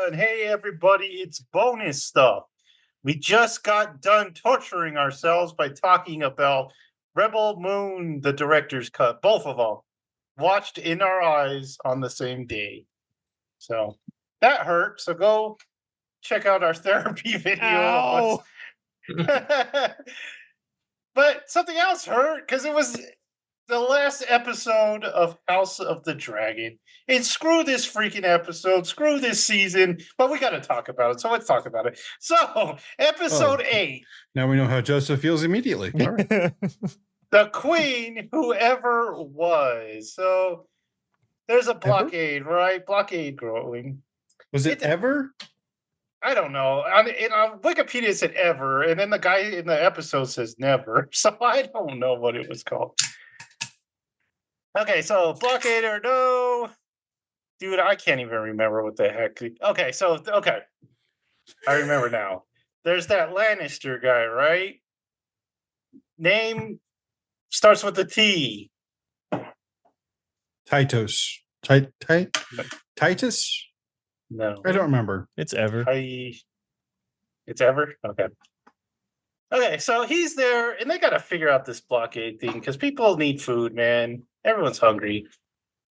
And hey, everybody, it's bonus stuff. We just got done torturing ourselves by talking about Rebel Moon, the director's cut, both of them, watched in our eyes on the same day. So that hurt. So go check out our therapy video of us. But something else hurt because it was the last episode of House of the Dragon. And screw this freaking episode, screw this season, but we got to talk about it. So let's talk about it. So, episode 8. Now we know how Joseph feels immediately. All right. The Queen, whoever was. So, there's a blockade, right? Blockade growing. Was it ever? I don't know. On Wikipedia it said ever, and then the guy in the episode says never. So I don't know what it was called. Okay, so blockade or no. Dude, I can't even remember what the heck. Okay. I remember now. There's that Lannister guy, right? Name starts with a T. Titus. Titus? No. I don't remember. It's Ever. It's Ever? Okay. Okay, so he's there, and they got to figure out this blockade thing because people need food, man. Everyone's hungry.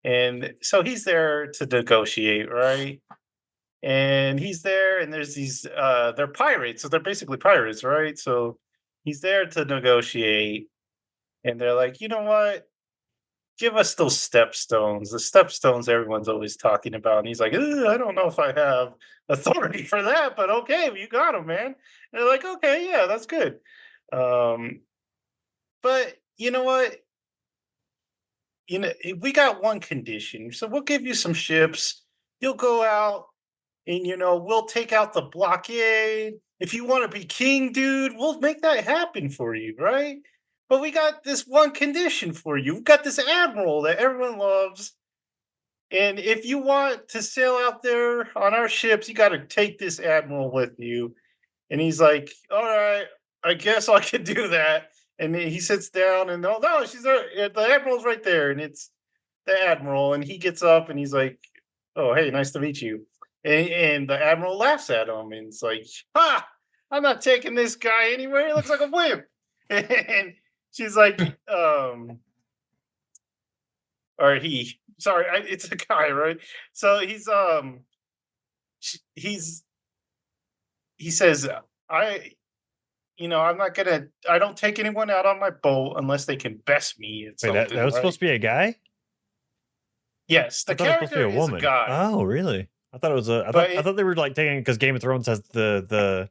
And so he's there to negotiate, right? And he's there, and there's these, they're pirates. So they're basically pirates, right? So he's there to negotiate. And they're like, you know what? Give us those stepstones. The stepstones everyone's always talking about. And he's like, I don't know if I have authority for that, but okay, you got them, man. And they're like, okay, yeah, that's good. But you know what? We got one condition. So we'll give you some ships. You'll go out and, we'll take out the blockade. If you want to be king, dude, we'll make that happen for you, right? But we got this one condition for you. We've got this admiral that everyone loves. And if you want to sail out there on our ships, you got to take this admiral with you. And he's like, all right, I guess I can do that. And he sits down and, no, she's there. The admiral's right there. And it's the admiral. And he gets up and he's like, oh, hey, nice to meet you. And the admiral laughs at him. And it's like, I'm not taking this guy anywhere. He looks like a wimp. And she's like, or he, sorry, it's a guy, right? So he says, I don't take anyone out on my boat unless they can best me. Wait, that was supposed to be a guy? Yes, the character is a guy. Oh, really? I thought it was I thought they were like taking, because Game of Thrones has the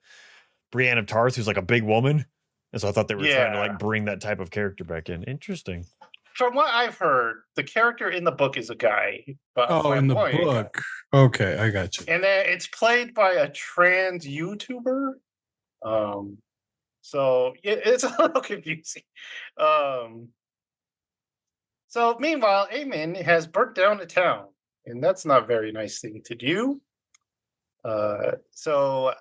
Brienne of Tarth, who's like a big woman. And so I thought they were trying to like bring that type of character back in. Interesting. From what I've heard, the character in the book is a guy. But in the book. Okay, I got you. And then it's played by a trans YouTuber. So it's a little confusing. So meanwhile, Aemon has burnt down a town, and that's not a very nice thing to do. So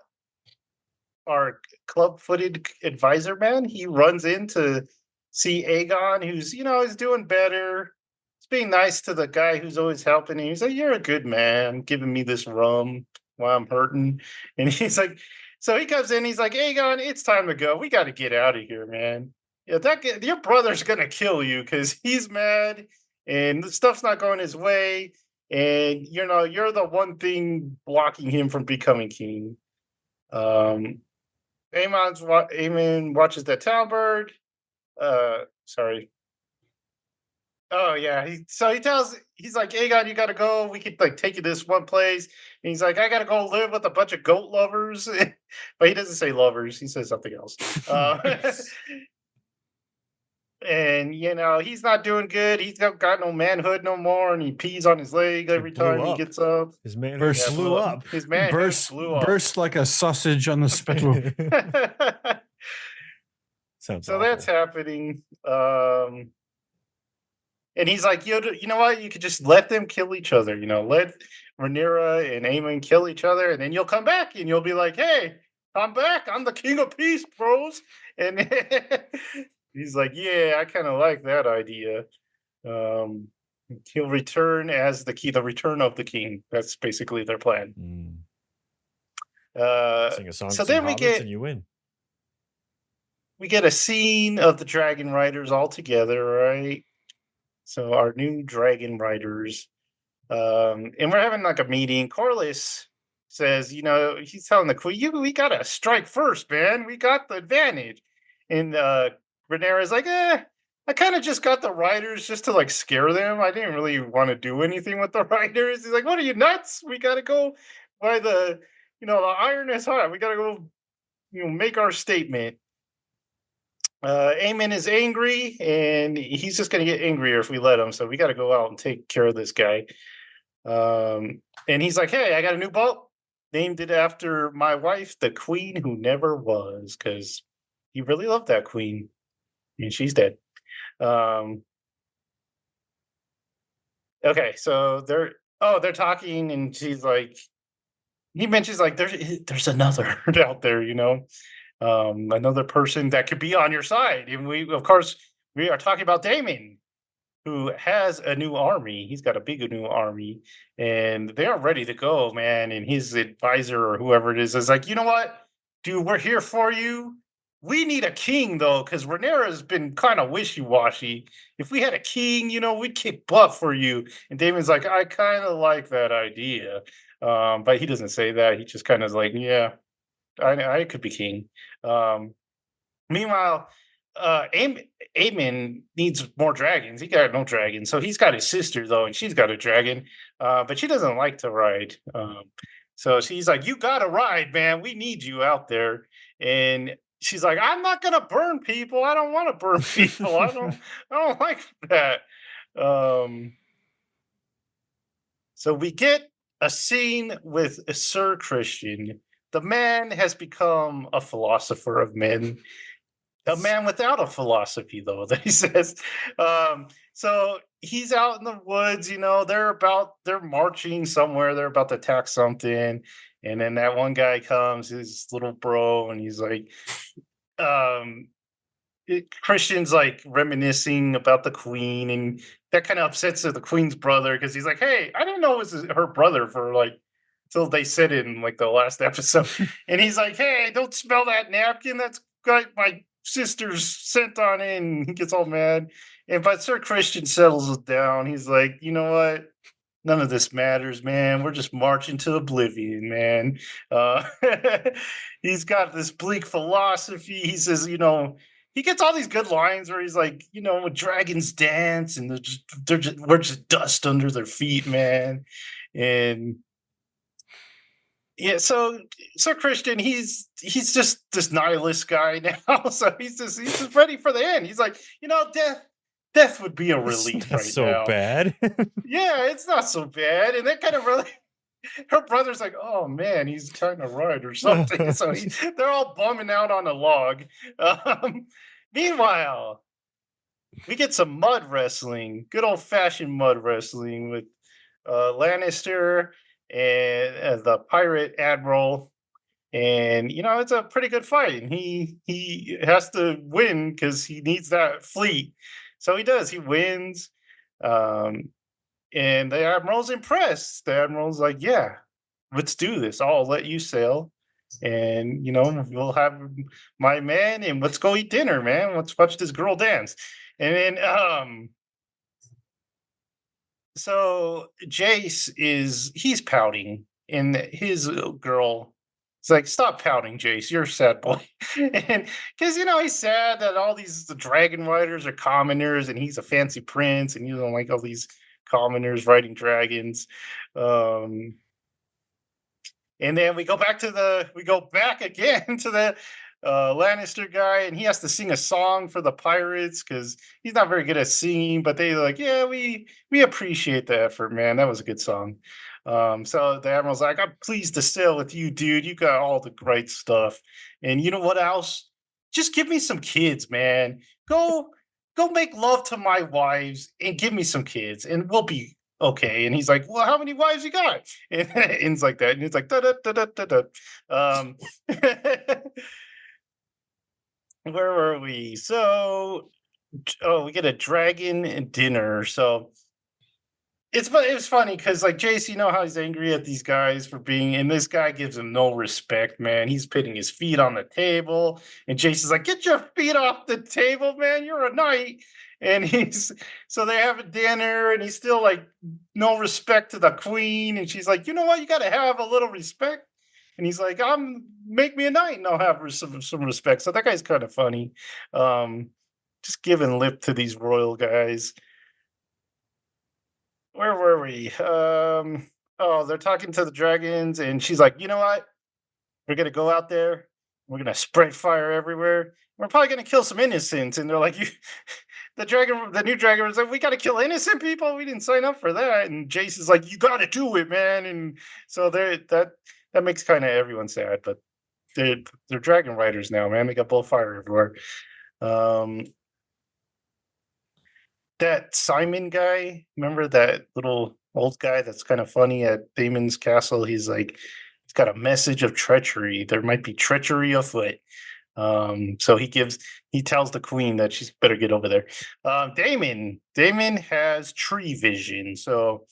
our club-footed advisor man, he runs in to see Aegon, who's, is doing better. He's being nice to the guy who's always helping him. He's like, you're a good man, giving me this rum while I'm hurting. And he's like, so he comes in, he's like, Aegon, it's time to go. We got to get out of here, man. Yeah, your brother's going to kill you because he's mad and the stuff's not going his way. And, you're the one thing blocking him from becoming king. Aemon watches that town bird. Sorry. Oh yeah. He's like, Aegon, you gotta go. We could take you to this one place. And he's like, I gotta go live with a bunch of goat lovers. But he doesn't say lovers. He says something else. And he's not doing good. He's got no manhood no more, and he pees on his leg every time he gets up. His manhood blew up. His manhood blew up. Burst like a sausage on the spittle. So that's happening. And he's like, you know what? You could just let them kill each other. Let Rhaenyra and Aemon kill each other, and then you'll come back and you'll be like, hey, I'm back. I'm the king of peace, bros. And he's like, yeah, I kind of like that idea. He'll return as the return of the king. That's basically their plan. Sing a song So to some then hobbits and you win. we get a scene of the dragon riders all together, right? So our new dragon riders, and we're having like a meeting. Corlys says, he's telling the queen, we gotta strike first, man. We got the advantage. And Rhaenyra's like, I kind of just got the riders just to like scare them. I didn't really want to do anything with the riders. He's like, what are you nuts? We gotta go by the iron is hot. We gotta go, make our statement. Aemon is angry, and he's just going to get angrier if we let him. So we got to go out and take care of this guy. And he's like, "Hey, I got a new boat. Named it after my wife, the queen who never was, because he really loved that queen, and she's dead." Um, okay, so they're talking, and she's like, he mentions like there's another out there, another person that could be on your side. And we, of course, we are talking about Damon, who has a new army. He's got a big new army, and they are ready to go, man. And his advisor or whoever it is like, you know what, dude, we're here for you. We need a king though, because Rhaenyra's been kind of wishy-washy. If we had a king, we'd kick butt for you. And Damon's like, I kind of like that idea. But he doesn't say that. He just kind of like, yeah, I could be king. Um, Meanwhile, Aemon needs more dragons. He got no dragons, so he's got his sister though, and she's got a dragon, but she doesn't like to ride. So she's like, "You got to ride, man. We need you out there." And she's like, "I'm not gonna burn people. I don't want to burn people. I don't like that." Um, so we get a scene with Sir Christian. The man has become a philosopher of men, a man without a philosophy, though, that he says. So he's out in the woods, they're marching somewhere, they're about to attack something. And then that one guy comes, his little bro, and he's like, um, Christian's like reminiscing about the queen, and that kind of upsets the queen's brother because he's like, "Hey, I didn't know it was her brother for like till they said it in like the last episode." And he's like, "Hey, don't smell that napkin. That's got my sister's scent on it." And he gets all mad. But Sir Christian settles it down. He's like, "You know what? None of this matters, man. We're just marching to oblivion, man." Uh, he's got this bleak philosophy. He says, he gets all these good lines where he's like, dragons dance and we're just dust under their feet, man. And yeah, so Christian, he's just this nihilist guy now. So he's just ready for the end. He's like, death would be a It's relief not right so now. bad. Yeah, it's not so bad. And that kind of really, her brother's like, oh man, he's kind of right or something. So they're all bumming out on a log. Um, Meanwhile, we get some mud wrestling, good old fashioned mud wrestling with Lannister and the pirate admiral. And it's a pretty good fight. And he has to win because he needs that fleet. So he does. He wins. Um, and the admiral's impressed. The admiral's like, "Yeah, let's do this. I'll let you sail, and we'll have my man, and let's go eat dinner, man. Let's watch this girl dance." And then, so Jace he's pouting, and his girl is like, "Stop pouting, Jace. You're a sad boy." And because he's sad that all the dragon riders are commoners, and he's a fancy prince, and you don't like all these commoners riding dragons. Um, and then we go back again to the Lannister guy, and he has to sing a song for the pirates because he's not very good at singing. But they like, yeah, we appreciate the effort, man. That was a good song. So the admiral's like, I'm pleased to sail with you, dude. You got all the great stuff, and you know what else? Just give me some kids, man. Go go make love to my wives and give me some kids, and we'll be okay. And he's like, well, how many wives you got? And it ends like that. And it's like, da da da da da da. Um, where were we? So, we get a dragon dinner. So it was funny because like Jace, you know how he's angry at these guys for being, and this guy gives him no respect, man. He's putting his feet on the table, and Jace is like, "Get your feet off the table, man! You're a knight." And he's so they have a dinner, and he's still like no respect to the queen, and she's like, "You know what? You got to have a little respect." And he's like, make me a knight, and I'll have some respect." So that guy's kind of funny, just giving lip to these royal guys. Where were we? Oh, they're talking to the dragons, and she's like, "You know what? We're gonna go out there. We're gonna spread fire everywhere. We're probably gonna kill some innocents." And they're like, "You." The new dragon was like, "We got to kill innocent people. We didn't sign up for that." And Jace is like, "You got to do it, man." And so that makes kind of everyone sad. But they're dragon riders now, man. They got bullfire everywhere. Um, that Simon guy, remember that little old guy that's kind of funny at Damon's castle? He's like, he's got a message of treachery. There might be treachery afoot. So he tells the queen that she's better get over there. Damon has tree vision. So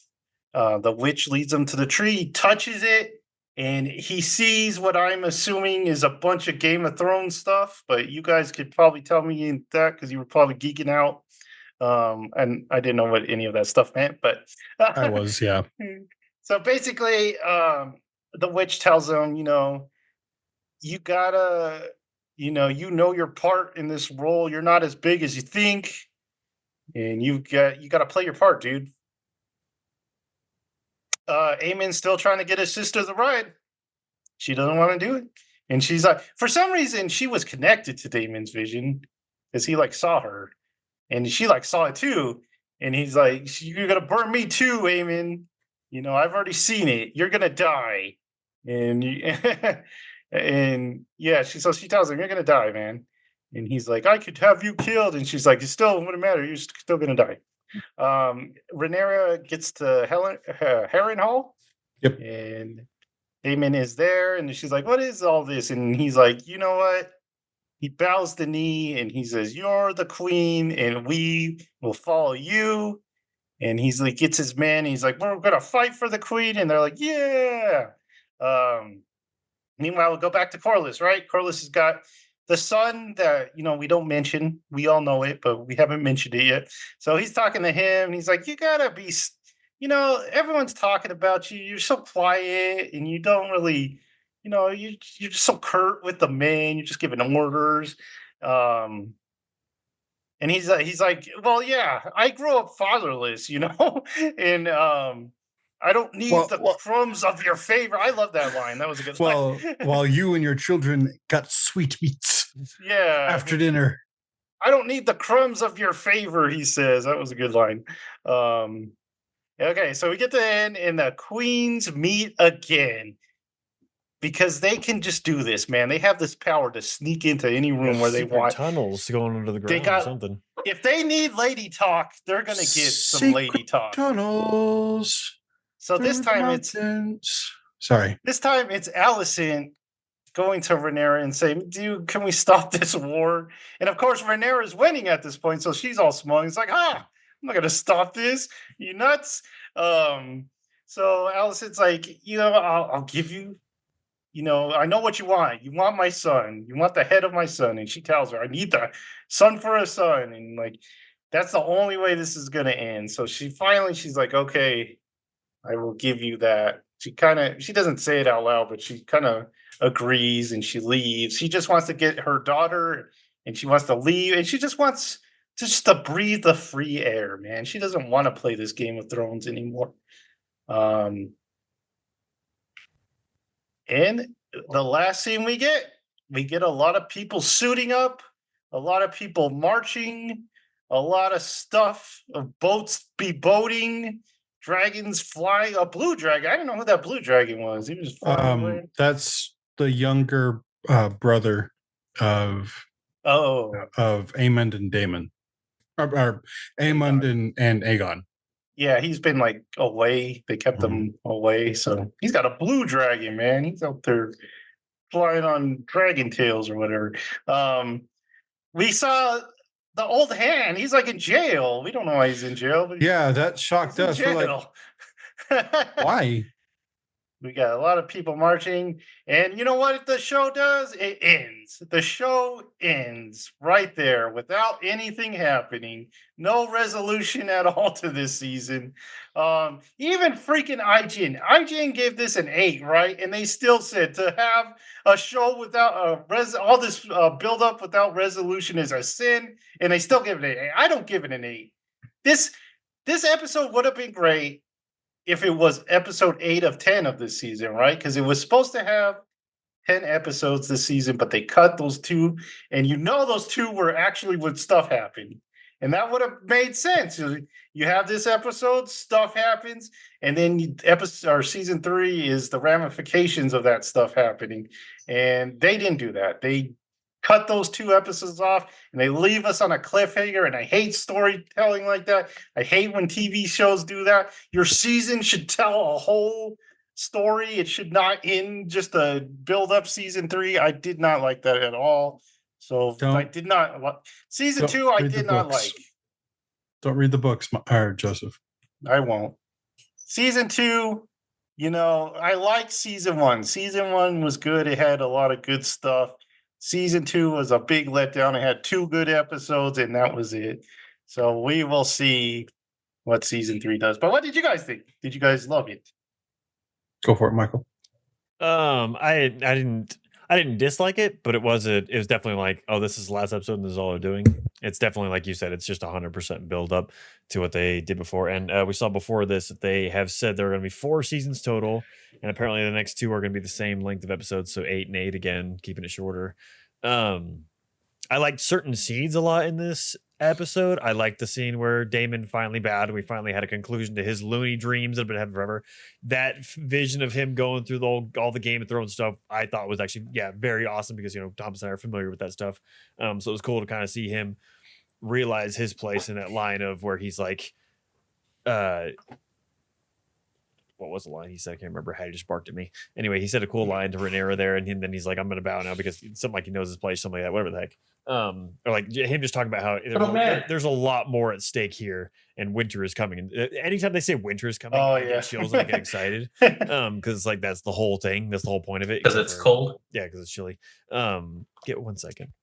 the witch leads him to the tree, touches it, and he sees what I'm assuming is a bunch of Game of Thrones stuff. But you guys could probably tell me that because you were probably geeking out. And I didn't know what any of that stuff meant, but I was, yeah. So basically, the witch tells him, you gotta, you know your part in this role. You're not as big as you think, and you gotta play your part, dude. Eamon's still trying to get his sister the ride. She doesn't want to do it, and she's like, for some reason, she was connected to Damon's vision because he like saw her. And she like saw it too. And he's like, "You're gonna burn me too, Eamon. I've already seen it. You're gonna die." And and yeah, she tells him, "You're gonna die, man." And he's like, "I could have you killed." And she's like, "It still wouldn't matter. You're still gonna die." Rhaenyra gets to Heron Hall. Yep. And Eamon is there, and she's like, "What is all this?" And he's like, "You know what? He bows the knee and he says, 'You're the queen, and we will follow you.'" And he's like, gets his men. And he's like, "We're gonna fight for the queen," and they're like, "Yeah." Um, Meanwhile, we'll go back to Corlys, right? Corlys has got the son that we don't mention. We all know it, but we haven't mentioned it yet. So he's talking to him, and he's like, "You gotta be, everyone's talking about you. You're so quiet, and you don't really." You're just so curt with the men. You're just giving orders. Um, and he's like, "Well, yeah, I grew up fatherless, and I don't need the crumbs of your favor." I love that line. That was a good line. While you and your children got sweetmeats after dinner. I don't need the crumbs of your favor, he says. That was a good line. Okay, so we get to the end, and the queens meet again. Because they can just do this, man. They have this power to sneak into any room where they want. Tunnels going under the ground or something. If they need lady talk, they're gonna get some lady talk. Tunnels. So this time This time it's Alicent going to Rhaenyra and saying, "Dude, can we stop this war?" And of course, Rhaenyra is winning at this point, so she's all smug. It's like, I'm not gonna stop this. You nuts? So Alicent's like, I'll give you. I know what you want. You want my son. You want the head of my son. And she tells her, "I need the son for a son." And like, that's the only way this is going to end. So she's like, "Okay, I will give you that." She doesn't say it out loud, but she kind of agrees and she leaves. She just wants to get her daughter and she wants to leave. And she just wants to breathe the free air, man. She doesn't want to play this Game of Thrones anymore. And the last scene we get a lot of people suiting up, a lot of people marching, a lot of stuff of boats be boating, dragons flying. A blue dragon. I didn't know who that blue dragon was. He was flying away. That's the younger brother of Aemond and Daemon, or Aemond and Aegon. Yeah, he's been like away. They kept him away, so he's got a blue dragon, man. He's out there flying on dragon tails or whatever. We saw the old hand. He's like in jail. We don't know why he's in jail. But yeah, that shocked us. We're like, why? We got a lot of people marching, and you know what the show does? It ends. The show ends right there without anything happening. No resolution at all to this season. Even freaking IGN gave this an 8, right? And they still said to have a show without all this build up without resolution is a sin, and they still give it an 8. I don't give it an 8. This episode would have been great if it was episode 8 of 10 of this season, right? Because it was supposed to have 10 episodes this season, but they cut those 2, and those 2 were actually when stuff happened. And that would have made sense. You have this episode, stuff happens, and then season 3 is the ramifications of that stuff happening. And they didn't do that. They cut those 2 episodes off and they leave us on a cliffhanger, and I hate storytelling like that. I hate when TV shows do that. Your season should tell a whole story. It should not end just a build up season 3. I did not like that at all. So I did not season 2. I did not like. Don't read the books, Joseph. I won't. Season 2, I like season 1. Season 1 was good. It had a lot of good stuff. Season 2 was a big letdown. It had 2 good episodes, and that was it. So we will see what season 3 does. But what did you guys think? Did you guys love it? Go for it, Michael. I didn't dislike it, but it was definitely like, oh, this is the last episode and this is all they're doing. It's definitely, like you said, it's just 100% build up to what they did before. And we saw before this that they have said there are going to be 4 seasons total, and apparently the next 2 are going to be the same length of episodes, so 8 and 8 again, keeping it shorter. I liked certain scenes a lot in this episode. I liked the scene where Damon finally bowed and we finally had a conclusion to his loony dreams that have been having forever. That vision of him going through all the Game of Thrones stuff, I thought was actually, very awesome, because, Thomas and I are familiar with that stuff. So it was cool to kind of see him realize his place in that line of where he's like, what was the line he said? I can't remember. How he just barked at me. Anyway, he said a cool line to Rhaenyra there, and then he's like, I'm going to bow now, because something like he knows his place, something like that, whatever the heck. Or like him just talking about how there's a lot more at stake here, and winter is coming. And anytime they say winter is coming, I get chills and I get excited, because like that's the whole thing. That's the whole point of it. Because it's cold. Yeah, because it's chilly. Get 1 second.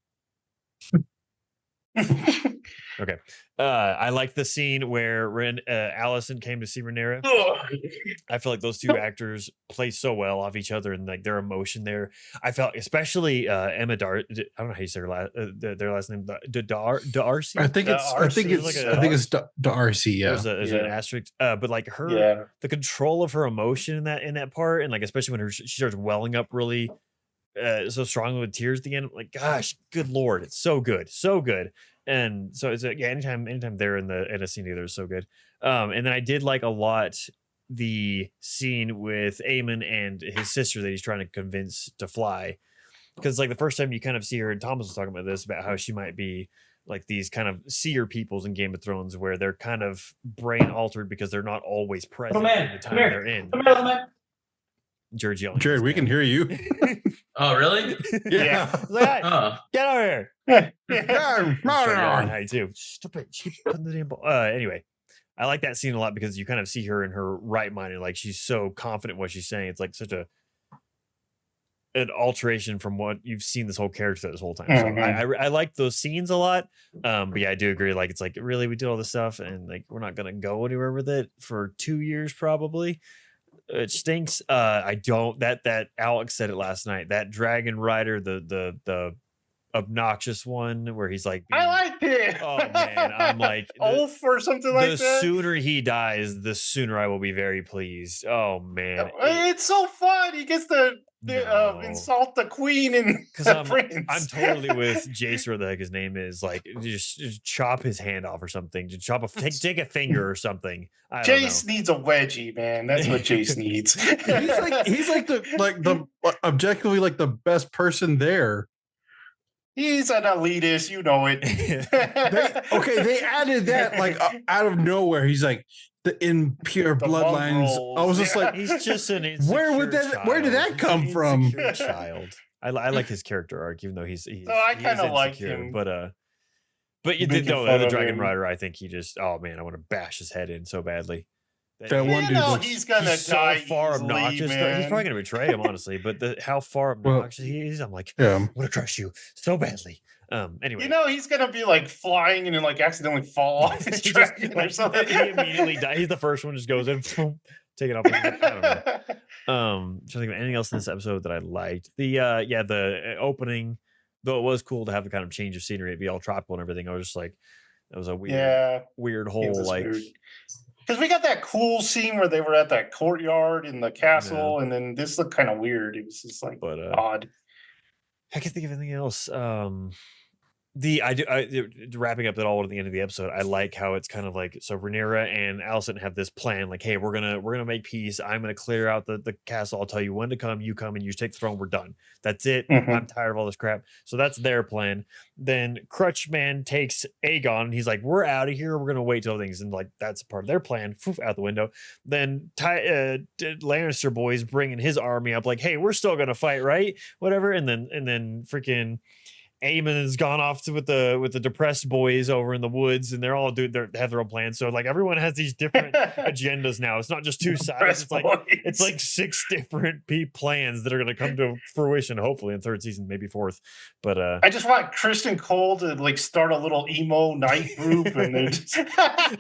Okay. I like the scene where Allison came to see Rhaenyra. I feel like those 2 actors play so well off each other, and like their emotion there. I felt especially Emma I don't know how you say their last name. Darcy. I think it's Darcy. Yeah, there's an asterisk. But like her, the control of her emotion in that part, and like especially when she starts welling up really so strongly with tears at the end. Like, gosh, good Lord, it's so good, so good. And so it's anytime they're in a scene together is so good. And then I did like a lot the scene with Aemon and his sister that he's trying to convince to fly, because like the first time you kind of see her, and Thomas was talking about this, about how she might be like these kind of seer peoples in Game of Thrones, where they're kind of brain altered because they're not always present in the time they're in. Jared yelling. Jared, we can hear you. Oh, really? Yeah. Get over here. Yeah. Too. Stop it. Keep putting the damn ball. Anyway, I like that scene a lot, because you kind of see her in her right mind, and like she's so confident in what she's saying. It's like such an alteration from what you've seen this whole character this whole time. So I like those scenes a lot. But yeah, I do agree. Like, it's like, really, we did all this stuff, and like we're not gonna go anywhere with it for 2 years probably. It stinks. I don't. That Alex said it last night. That Dragon Rider, the obnoxious one, where he's like, I liked it. Oh man, I'm like, Ulf or something like that. The sooner he dies, the sooner I will be very pleased. Oh man, it's so fun. He gets to insult the queen and the prince. I'm totally with Jace, or the heck his name is. Like, just chop his hand off or something. Just take a finger or something. Jace needs a wedgie, man. That's what Jace needs. he's like the objectively like the best person there. He's an elitist, you know it. They added that like out of nowhere. He's like the impure bloodlines. I was just like, he's just an where did that come from? Child. I like his character arc, even though he's I kind of like him, but But you Making did know fun the of Dragon him. Rider. I think he just. Oh man, I want to bash his head in so badly. That one You dude know looks- he's gonna He's so die far easily, obnoxious. man. He's probably gonna betray him, honestly. But how far Well, obnoxious he is, I'm like, yeah. I want to crush you so badly. Anyway, You know he's gonna be like flying and then like accidentally fall off his he just, dragon or like, something. he immediately dies. He's the first one, just goes in, boom, take it off. I don't know. Trying to think of anything else in this episode that I liked. The opening, though it was cool to have the kind of change of scenery, it'd be all tropical and everything. I was just like, that was a weird whole like. Because we got that cool scene where they were at that courtyard in the castle, and then this looked kind of weird. It was just like odd. I can't think of anything else. Wrapping up that all at the end of the episode, I like how it's kind of like, so Rhaenyra and Alicent have this plan, like, hey, we're gonna make peace. I'm gonna clear out the castle. I'll tell you when to come. You come and you take the throne. We're done. That's it. I'm tired of all this crap. So that's their plan. Then Crutchman takes Aegon and he's like, we're out of here. We're gonna wait till things, and like that's part of their plan. Out the window. Then Lannister boys bringing his army up, like, hey, we're still gonna fight, right? Whatever. And then freaking Aemon has gone off with the depressed boys over in the woods, and they have their own plans. So like everyone has these different agendas now. It's not just two sides. It's like 6 different plans that are going to come to fruition, hopefully in 3rd season, maybe 4th. But I just want Kristen Cole to like start a little emo night group, and they're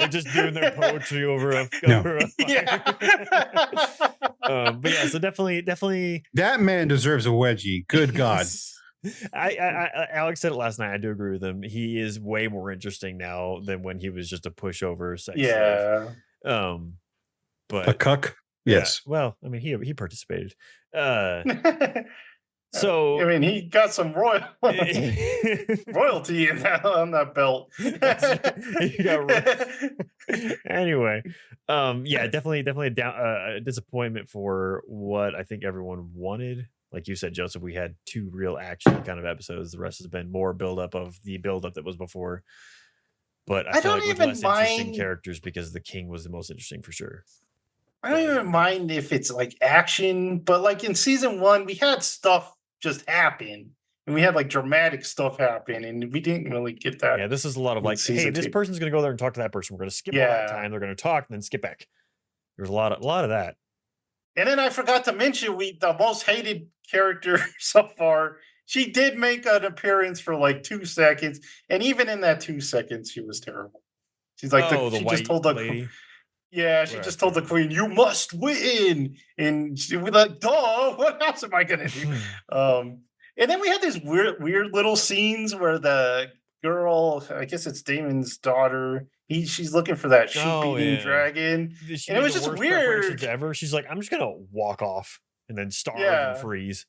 just doing their poetry over a fire. But yeah, so definitely that man deserves a wedgie. Good God. Alex said it last night. I do agree with him. He is way more interesting now than when he was just a pushover sex slave. But a cuck. Yes. Well, I mean, he participated. So I mean, he got some royalty in on that belt. Anyway, definitely a disappointment for what I think everyone wanted. Like you said, Joseph, we had 2 real action kind of episodes. The rest has been more buildup of the buildup that was before. But I feel like with less interesting characters, because the king was the most interesting for sure. I don't even mind if it's like action, but like in season 1, we had stuff just happen, and we had like dramatic stuff happen, and we didn't really get that. Yeah, this is a lot of like, hey, this person's going to go there and talk to that person. We're going to skip all that time. They're going to talk and then skip back. There's a lot of that. And then I forgot to mention the most hated character so far. She did make an appearance for like 2 seconds, and even in that 2 seconds, she was terrible. She's like, the white lady. Yeah, she just told the queen, "You must win," and she was like, "Duh, what else am I gonna do?" And then we had these weird little scenes where the girl, I guess it's Damon's daughter, she's looking for that sheep-eating dragon, and it was just weird. Ever, she's like, "I'm just gonna walk off and then starve and freeze."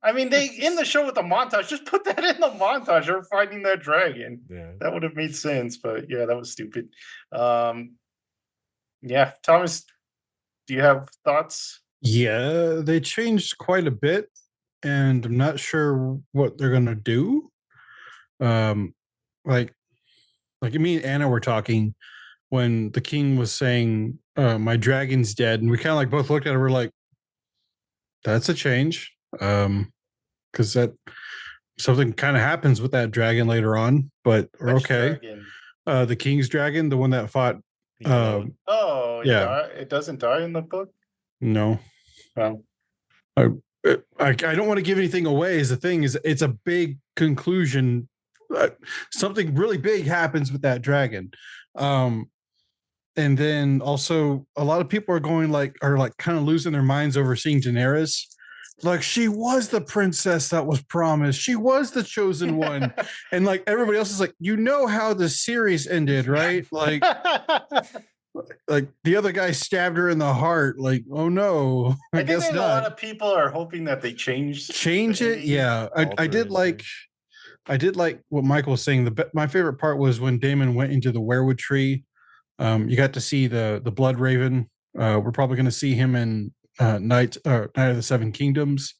I mean, they in the show with the montage, just put that in the montage. Her fighting that dragon. Yeah, that would have made sense, but yeah, that was stupid. Yeah, Thomas, do you have thoughts? Yeah, they changed quite a bit, and I'm not sure what they're gonna do. Like me and Anna were talking when the king was saying, "My dragon's dead," and we kind of like both looked at it. We're like, "That's a change," because that something kind of happens with that dragon later on. But we're okay. The king's dragon, the one that fought. It doesn't die in the book. No. Well, I don't want to give anything away. Is the thing is, it's a big conclusion. Something really big happens with that dragon, and then also a lot of people are kind of losing their minds over seeing Daenerys. Like, she was the princess that was promised. She was the chosen one. And like everybody else is like, you know how the series ended, right? Like the other guy stabbed her in the heart. Like, oh no, I guess not. A lot of people are hoping that they change it. Yeah. I did like what Michael was saying. My favorite part was when Daemon went into the weirwood tree. You got to see the Blood Raven. We're probably going to see him in Night of the Seven Kingdoms,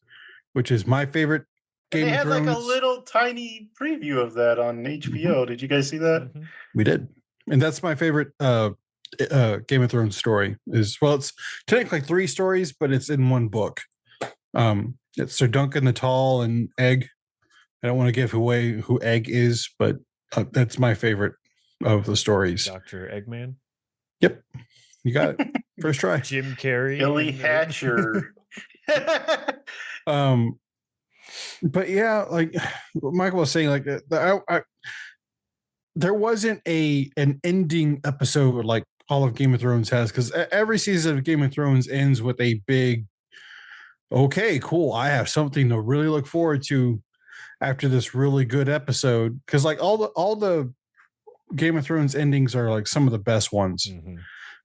which is my favorite Game of Thrones. They had like a little tiny preview of that on HBO. Did you guys see that? We did, and that's my favorite Game of Thrones story. It's technically 3 stories, but it's in one book. It's Sir Duncan the Tall and Egg. I don't want to give away who Egg is, but That's my favorite of the stories. Dr. Eggman, Yep, you got it. First try. Jim Carrey, Billy and, Hatcher. But yeah, like what Michael was saying, like there wasn't an ending episode like all of Game of Thrones has, because every season of Game of Thrones ends with a big, okay, cool, I have something to really look forward to after this really good episode. Because like all the Game of Thrones endings are like some of the best ones,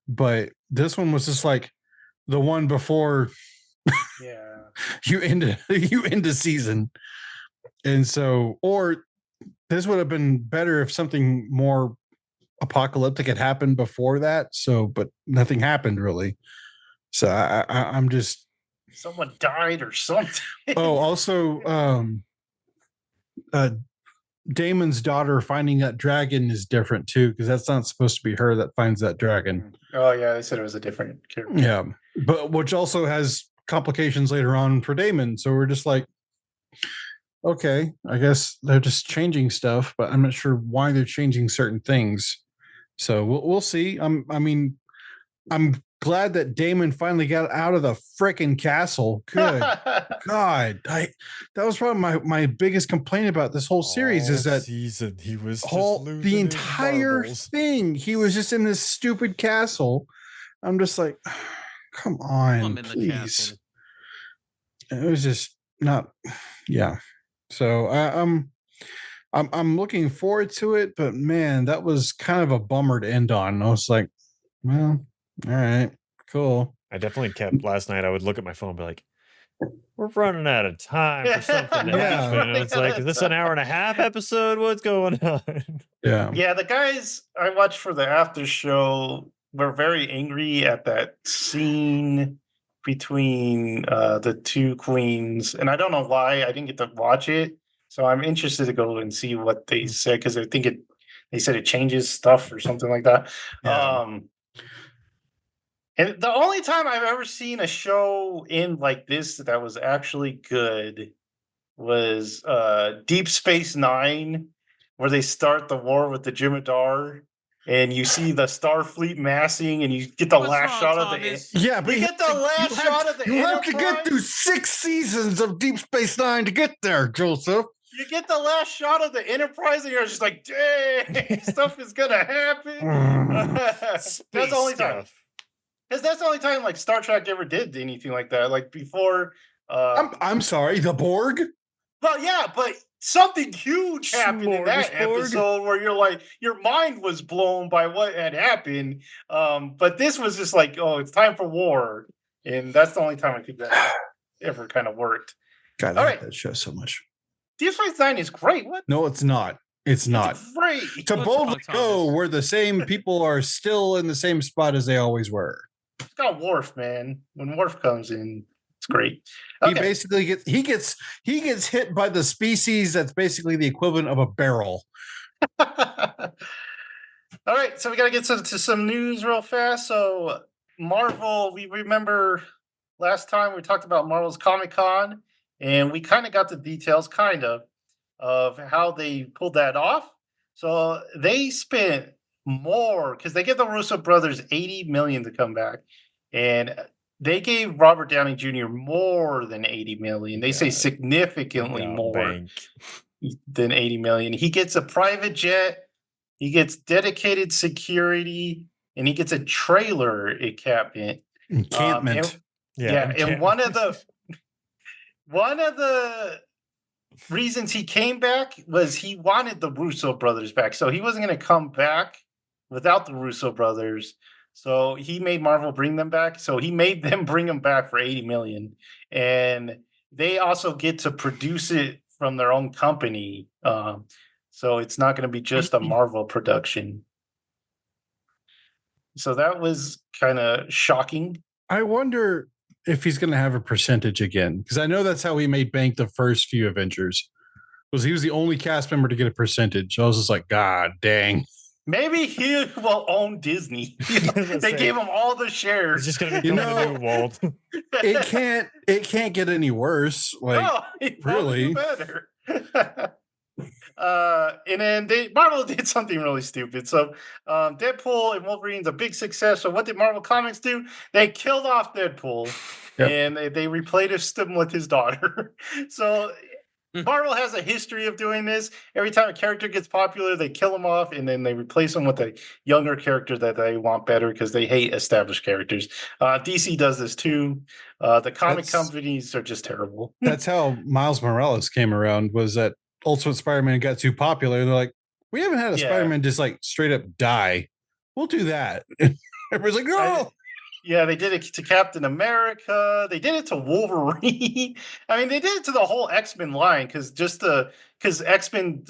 but this one was just like the one before Yeah. you end a season. And so, or this would have been better if something more apocalyptic had happened before that. So, but nothing happened really. So I'm just, Someone died or something. oh, also, Damon's daughter finding that dragon is different too, because that's not supposed to be her that finds that dragon. Oh yeah, they said it was a different character. Yeah, but which also has complications later on for Damon. So we're just like, okay, I guess they're just changing stuff, but I'm not sure why they're changing certain things. So we'll see. I'm glad that Damon finally got out of the frickin' castle. Good God, that was probably my biggest complaint about this whole series is that season he was the entire thing he was just in this stupid castle. I'm just like, come on, please. It was just not, yeah. So I'm looking forward to it, but man, that was kind of a bummer to end on. I was like, well, all right, cool. I definitely kept last night. I would look at my phone and be like, we're running out of time for something to Yeah. happen. And it's like, is this an hour and a half episode? What's going on? Yeah. Yeah, the guys I watched for the after show were very angry at that scene between the two queens, and I don't know why. I didn't get to watch it, so I'm interested to go and see what they said, because I think they said it changes stuff or something like that. Yeah. And the only time I've ever seen a show end like this that was actually good was Deep Space Nine, where they start the war with the Jim'Hadar, and you see the Starfleet massing, and you get the last shot of the. Yeah, but You get the last shot of the. you have to get Enterprise. through 6 seasons of Deep Space Nine to get there, Joseph. You get the last shot of the Enterprise, and you're just like, dang, stuff is gonna happen. That's the only time. Because that's the only time like Star Trek ever did anything like that. Like before. I'm sorry, the Borg. Well, yeah, but something huge happened in that episode where you're like, your mind was blown by what had happened. But this was just like, oh, it's time for war, and that's the only time I think that ever kind of worked. God, I hate that show so much. Deep Space Nine is great. What? No, it's not. It's not. Great. To boldly go where the same people are still in the same spot as they always were. It's got Worf, man. When Worf comes in, it's great. Okay. He basically gets hit by the species that's basically the equivalent of a barrel. All right, so we got to get to some news real fast. So Marvel, we remember last time we talked about Marvel's Comic-Con, and we kind of got the details of how they pulled that off. So they spent more because they give the Russo brothers $80 million to come back, and they gave Robert Downey Jr. more than $80 million. They say significantly more than $80 million. He gets a private jet, he gets dedicated security, and he gets a trailer encampment. And one of the reasons he came back was he wanted the Russo brothers back. So he wasn't going to come back without the Russo brothers. So he made Marvel bring them back. So he made them bring them back for $80 million. And they also get to produce it from their own company. So it's not going to be just a Marvel production. So that was kind of shocking. I wonder if he's going to have a percentage again, because I know that's how he made bank the first few Avengers. Was he was the only cast member to get a percentage. I was just like, God dang. Maybe he will own Disney. They gave him all the shares. It's just going to be the new Walt. It can't get any worse. Like, it really better. And then Marvel did something really stupid. So Deadpool and Wolverine's a big success. So what did Marvel Comics do? They killed off Deadpool Yep. and they replaced him with his daughter. So Marvel has a history of doing this. Every time a character gets popular, they kill him off and then they replace him with a younger character that they want better because they hate established characters. DC does this too. The comic companies are just terrible. That's how Miles Morales came around, was that Ultimate Spider-Man got too popular. They're like, we haven't had a Spider-Man just like straight up die. We'll do that. Everybody's like, no. Yeah, they did it to Captain America. They did it to Wolverine. I mean, they did it to the whole X-Men line because X-Men,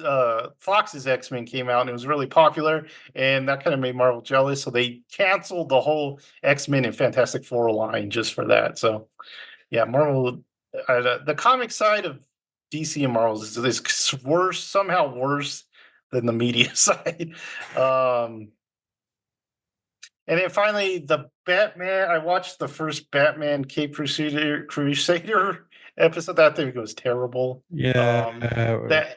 Fox's X-Men came out and it was really popular, and that kind of made Marvel jealous. So they canceled the whole X-Men and Fantastic Four line just for that. So, yeah, Marvel, the comic side of DC and Marvel is worse, somehow worse than the media side. And then finally, the Batman. I watched the first Batman Cape Crusader episode. That thing was terrible. Yeah. That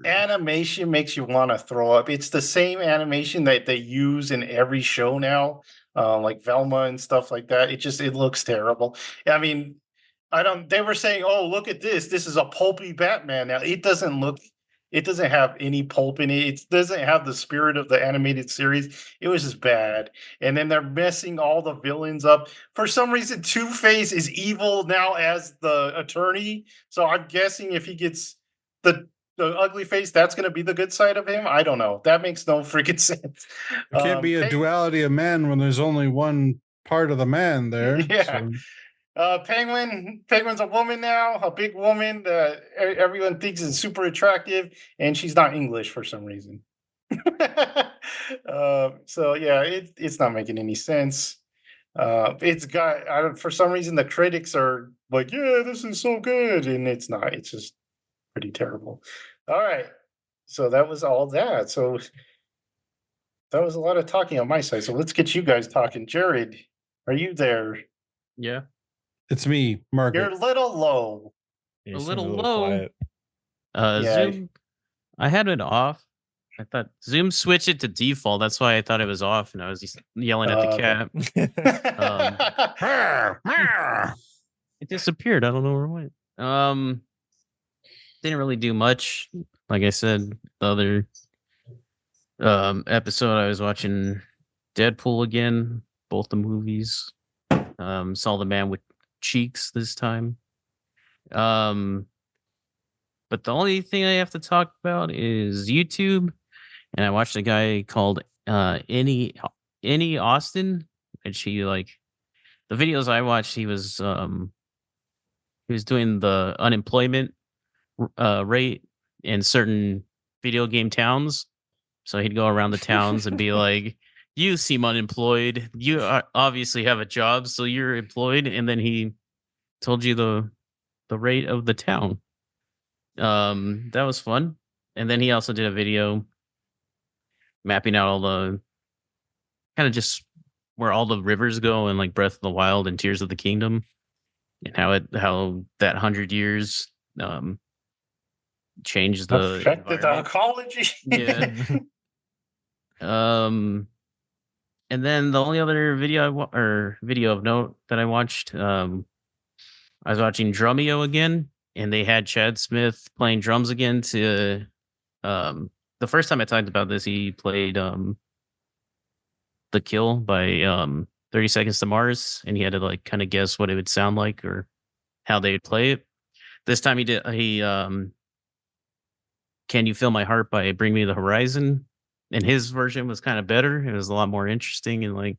animation makes you want to throw up. It's the same animation that they use in every show now, like Velma and stuff like that. It looks terrible. I mean, I don't. They were saying, "Oh, look at this. This is a pulpy Batman." Now it doesn't look. It doesn't have any pulp in it. It doesn't have the spirit of the animated series. It was just bad. And then they're messing all the villains up. For some reason, Two-Face is evil now as the attorney. So I'm guessing if he gets the ugly face, that's going to be the good side of him. I don't know. That makes no freaking sense. There can't be a duality of man when there's only one part of the man there. Yeah. So. Penguin's a woman now, a big woman that everyone thinks is super attractive, and she's not English for some reason. So yeah, it's not making any sense. It's got for some reason the critics are like, yeah, this is so good, and it's not. It's just pretty terrible. All right, so that was all that. So that was a lot of talking on my side. So let's get you guys talking. Jared, are you there? Yeah. It's me, Margaret. You're a little low. You A seem little low. quiet. Yeah. Zoom. I had it off. I thought Zoom switched it to default. That's why I thought it was off, and I was just yelling at the Okay. cat. It disappeared. I don't know where it went. Didn't really do much. Like I said, the other episode, I was watching Deadpool again, both the movies. Saw the man with cheeks this time. But the only thing I have to talk about is YouTube, and I watched a guy called Any Austin, and she like the videos I watched. He was doing the unemployment rate in certain video game towns. So he'd go around the towns and be like, "You seem unemployed. You obviously have a job, so you're employed." And then he told you the rate of the town. That was fun. And then he also did a video mapping out all the kind of just where all the rivers go in like Breath of the Wild and Tears of the Kingdom, and how that 100 years changed the affected the ecology. Yeah. And then the only other video video of note that I watched, I was watching Drumeo again, and they had Chad Smith playing drums again. To the first time I talked about this, he played "The Kill" by 30 Seconds to Mars, and he had to like kind of guess what it would sound like or how they would play it. This time he "Can You Feel My Heart" by Bring Me the Horizon, and his version was kind of better. It was a lot more interesting and like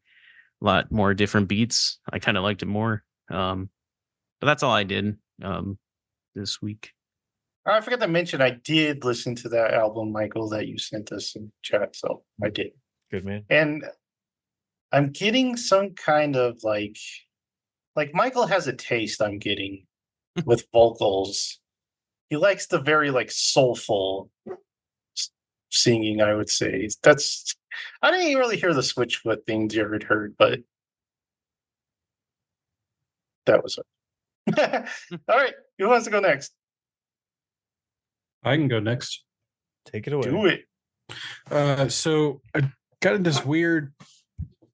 a lot more different beats. I kind of liked it more. But that's all I did this week. I forgot to mention I did listen to that album, Michael, that you sent us in chat. So I did. Good man. And I'm getting some kind of like Michael has a taste, I'm getting, with vocals. He likes the very like soulful singing, I would say. I didn't really hear the Switchfoot thing Jared heard, but that was it. All right, who wants to go next? I can go next. Take it away. Do it. So I got in this weird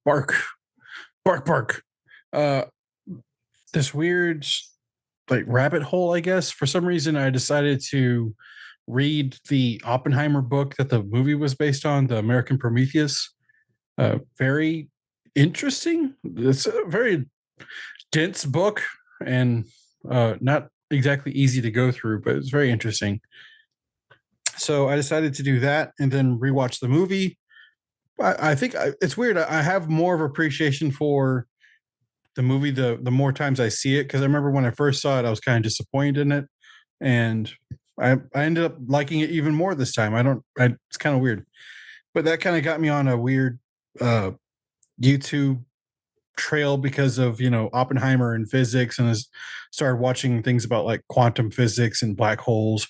bark. This weird like rabbit hole, I guess. For some reason, I decided to read the Oppenheimer book that the movie was based on, The American Prometheus. Very interesting. It's a very dense book and not exactly easy to go through, but it's very interesting. So I decided to do that and then rewatch the movie. I think it's weird. I have more of appreciation for the movie the more times I see it, because I remember when I first saw it, I was kind of disappointed in it, and I ended up liking it even more this time. It's kind of weird, but that kind of got me on a weird YouTube trail because of Oppenheimer and physics, and I started watching things about like quantum physics and black holes.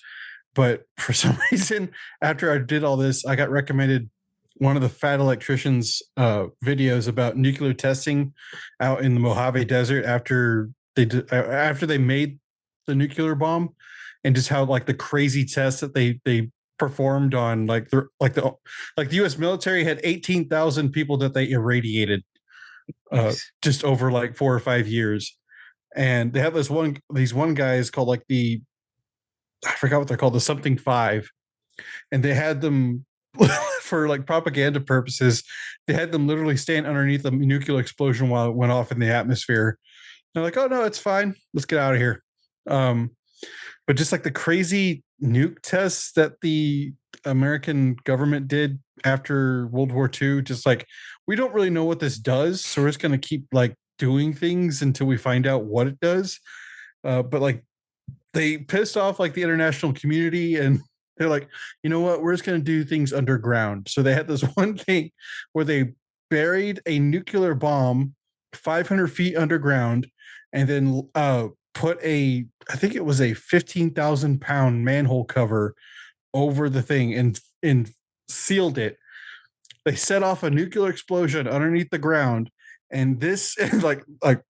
But for some reason, after I did all this, I got recommended one of the Fat Electrician's videos about nuclear testing out in the Mojave Desert after they made the nuclear bomb, and just how like the crazy tests that they performed on the U.S. military had 18,000 people that they irradiated just over like 4 or 5 years, and they have these one guys called like I forgot what they're called, the something 5, and they had them for like propaganda purposes. They had them literally stand underneath the nuclear explosion while it went off in the atmosphere. They're like, "Oh no, it's fine. Let's get out of here." But just like the crazy nuke tests that the American government did after World War II, just like, we don't really know what this does, so we're just going to keep like doing things until we find out what it does. But like, they pissed off like the international community, and they're like, you know what, we're just going to do things underground. So they had this one thing where they buried a nuclear bomb 500 feet underground, and then put I think it was a 15,000 pound manhole cover over the thing and sealed it. They set off a nuclear explosion underneath the ground. And this, like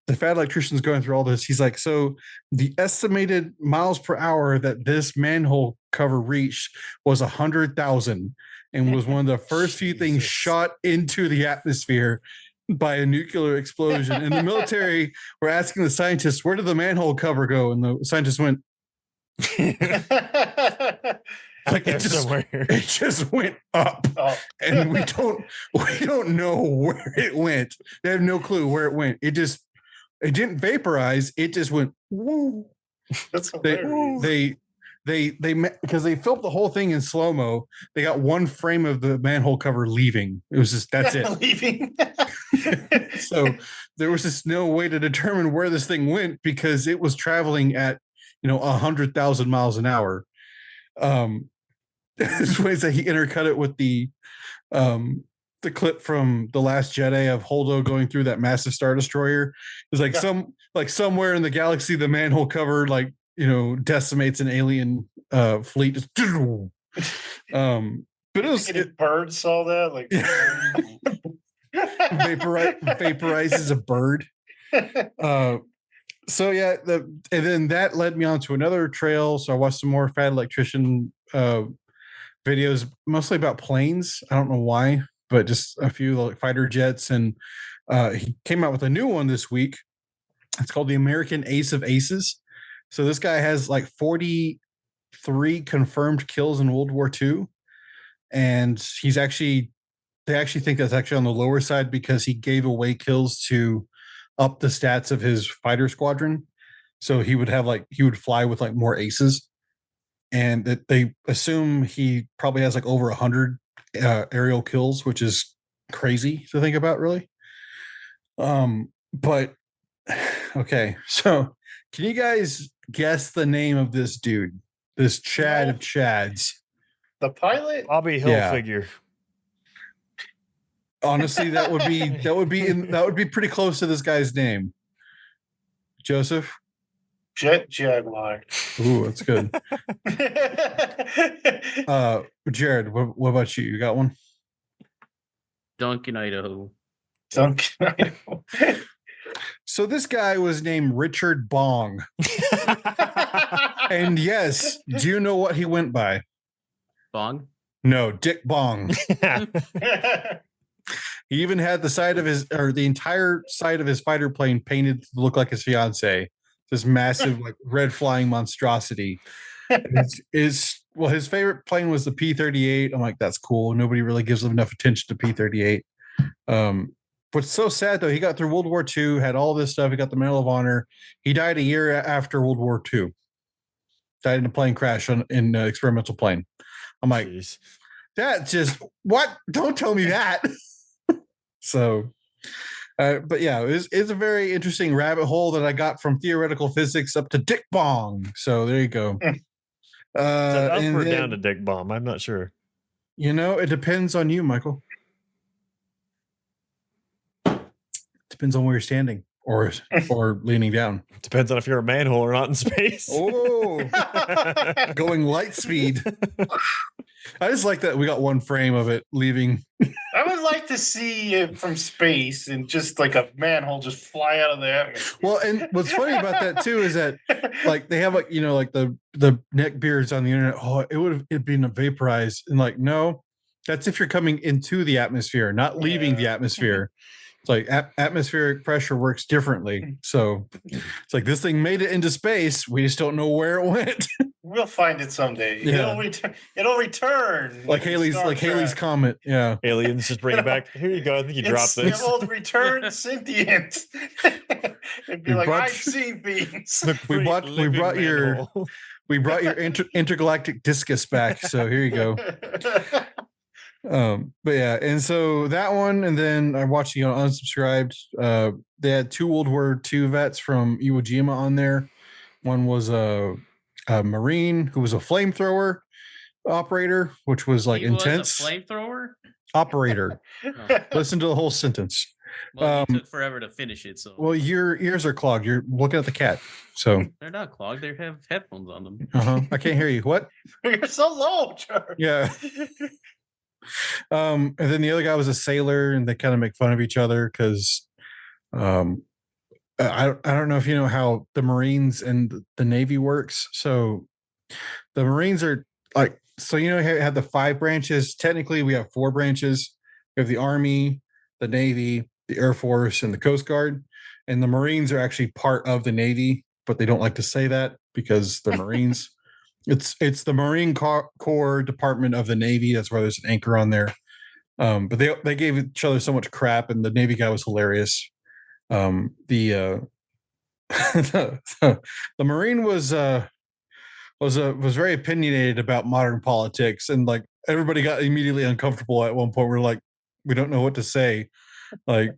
the Fat Electrician's going through all this. He's like, so the estimated miles per hour that this manhole cover reached was 100,000, and was one of the first few things shot into the atmosphere by a nuclear explosion. And the military were asking the scientists, where did the manhole cover go? And the scientists went, like it just went up. Oh. And we don't know where it went. They have no clue where it went. It didn't vaporize. It just went woo. That's hilarious. They because they filmed the whole thing in slow-mo. They got one frame of the manhole cover leaving. It was just, that's it. Leaving. So there was just no way to determine where this thing went, because it was traveling at 100,000 miles an hour. There's ways that he intercut it with the clip from The Last Jedi of Holdo going through that massive Star Destroyer. It's like somewhere in the galaxy, the manhole cover decimates an alien fleet. But birds saw that, like vaporizes a bird. So yeah, and then that led me on to another trail. So I watched some more Fat Electrician videos, mostly about planes. I don't know why, but just a few like fighter jets. And he came out with a new one this week. It's called the American Ace of Aces. So this guy has like 43 confirmed kills in World War II. And they actually think that's actually on the lower side, because he gave away kills to up the stats of his fighter squadron. So he would fly with like more aces. And that they assume he probably has like over 100 aerial kills, which is crazy to think about, really. But okay, so can you guys guess the name of this dude, this Chad of Chads? The pilot? Bobby Hilfiger. Honestly, that would be pretty close to this guy's name. Joseph? Jet Jaguar. Ooh, that's good. Jared, what about you? You got one? Duncan, Idaho. Duncan, Idaho. So this guy was named Richard Bong. And yes, do you know what he went by? Bong? No, Dick Bong. He even had the entire side of his fighter plane painted to look like his fiance. This massive, like red flying monstrosity. His favorite plane was the P-38. I'm like, that's cool. Nobody really gives him enough attention to P-38. What's so sad though, he got through World War II, had all this stuff. He got the Medal of Honor. He died a year after World War II. Died in a plane crash in an experimental plane. I'm like, Jeez. that just what? Don't tell me that. So, but yeah, it's a very interesting rabbit hole that I got from theoretical physics up to Dick Bong. So there you go. Is that up and or then, down to Dick Bomb? I'm not sure. it depends on you, Michael. Depends on where you're standing or leaning down. Depends on if you're a manhole or not in space. Oh, going light speed. I just like that we got one frame of it leaving. I would like to see it from space and just like a manhole just fly out of the atmosphere. Well, and what's funny about that too is that like they have like like the neck beards on the internet. Oh, it'd been vaporized, and like no, that's if you're coming into the atmosphere, not leaving the atmosphere. It's like atmospheric pressure works differently. So it's like this thing made it into space. We just don't know where it went. We'll find it someday. Yeah. It'll return. like Haley's comet. Yeah. Aliens just bring it back. Here you go. I think you dropped this. It will return sentient. It'd be like, I've seen things. We brought your intergalactic discus back. So here you go. But yeah, and so that one, and then I watched Unsubscribed. They had 2 World War II vets from Iwo Jima on there. One was a Marine who was a flamethrower operator, which was like intense. Was a flamethrower Operator. Listen to the whole sentence. Well, it took forever to finish it. So well, your ears are clogged. You're looking at the cat. So they're not clogged. They have headphones on them. I can't hear you. What? You're so low, Charles. Yeah. And then the other guy was a sailor, and they kind of make fun of each other because I don't know if you know how the Marines and the Navy works. So the Marines are like, so have the 5 branches. Technically, we have 4 branches. We have the Army, the Navy, the Air Force, and the Coast Guard. And the Marines are actually part of the Navy, but they don't like to say that because they're Marines. It's the Marine Corps Department of the Navy. That's why there's an anchor on there. But they gave each other so much crap, and the Navy guy was hilarious. The Marine was very opinionated about modern politics, and like everybody got immediately uncomfortable at one point. We're like, we don't know what to say. Like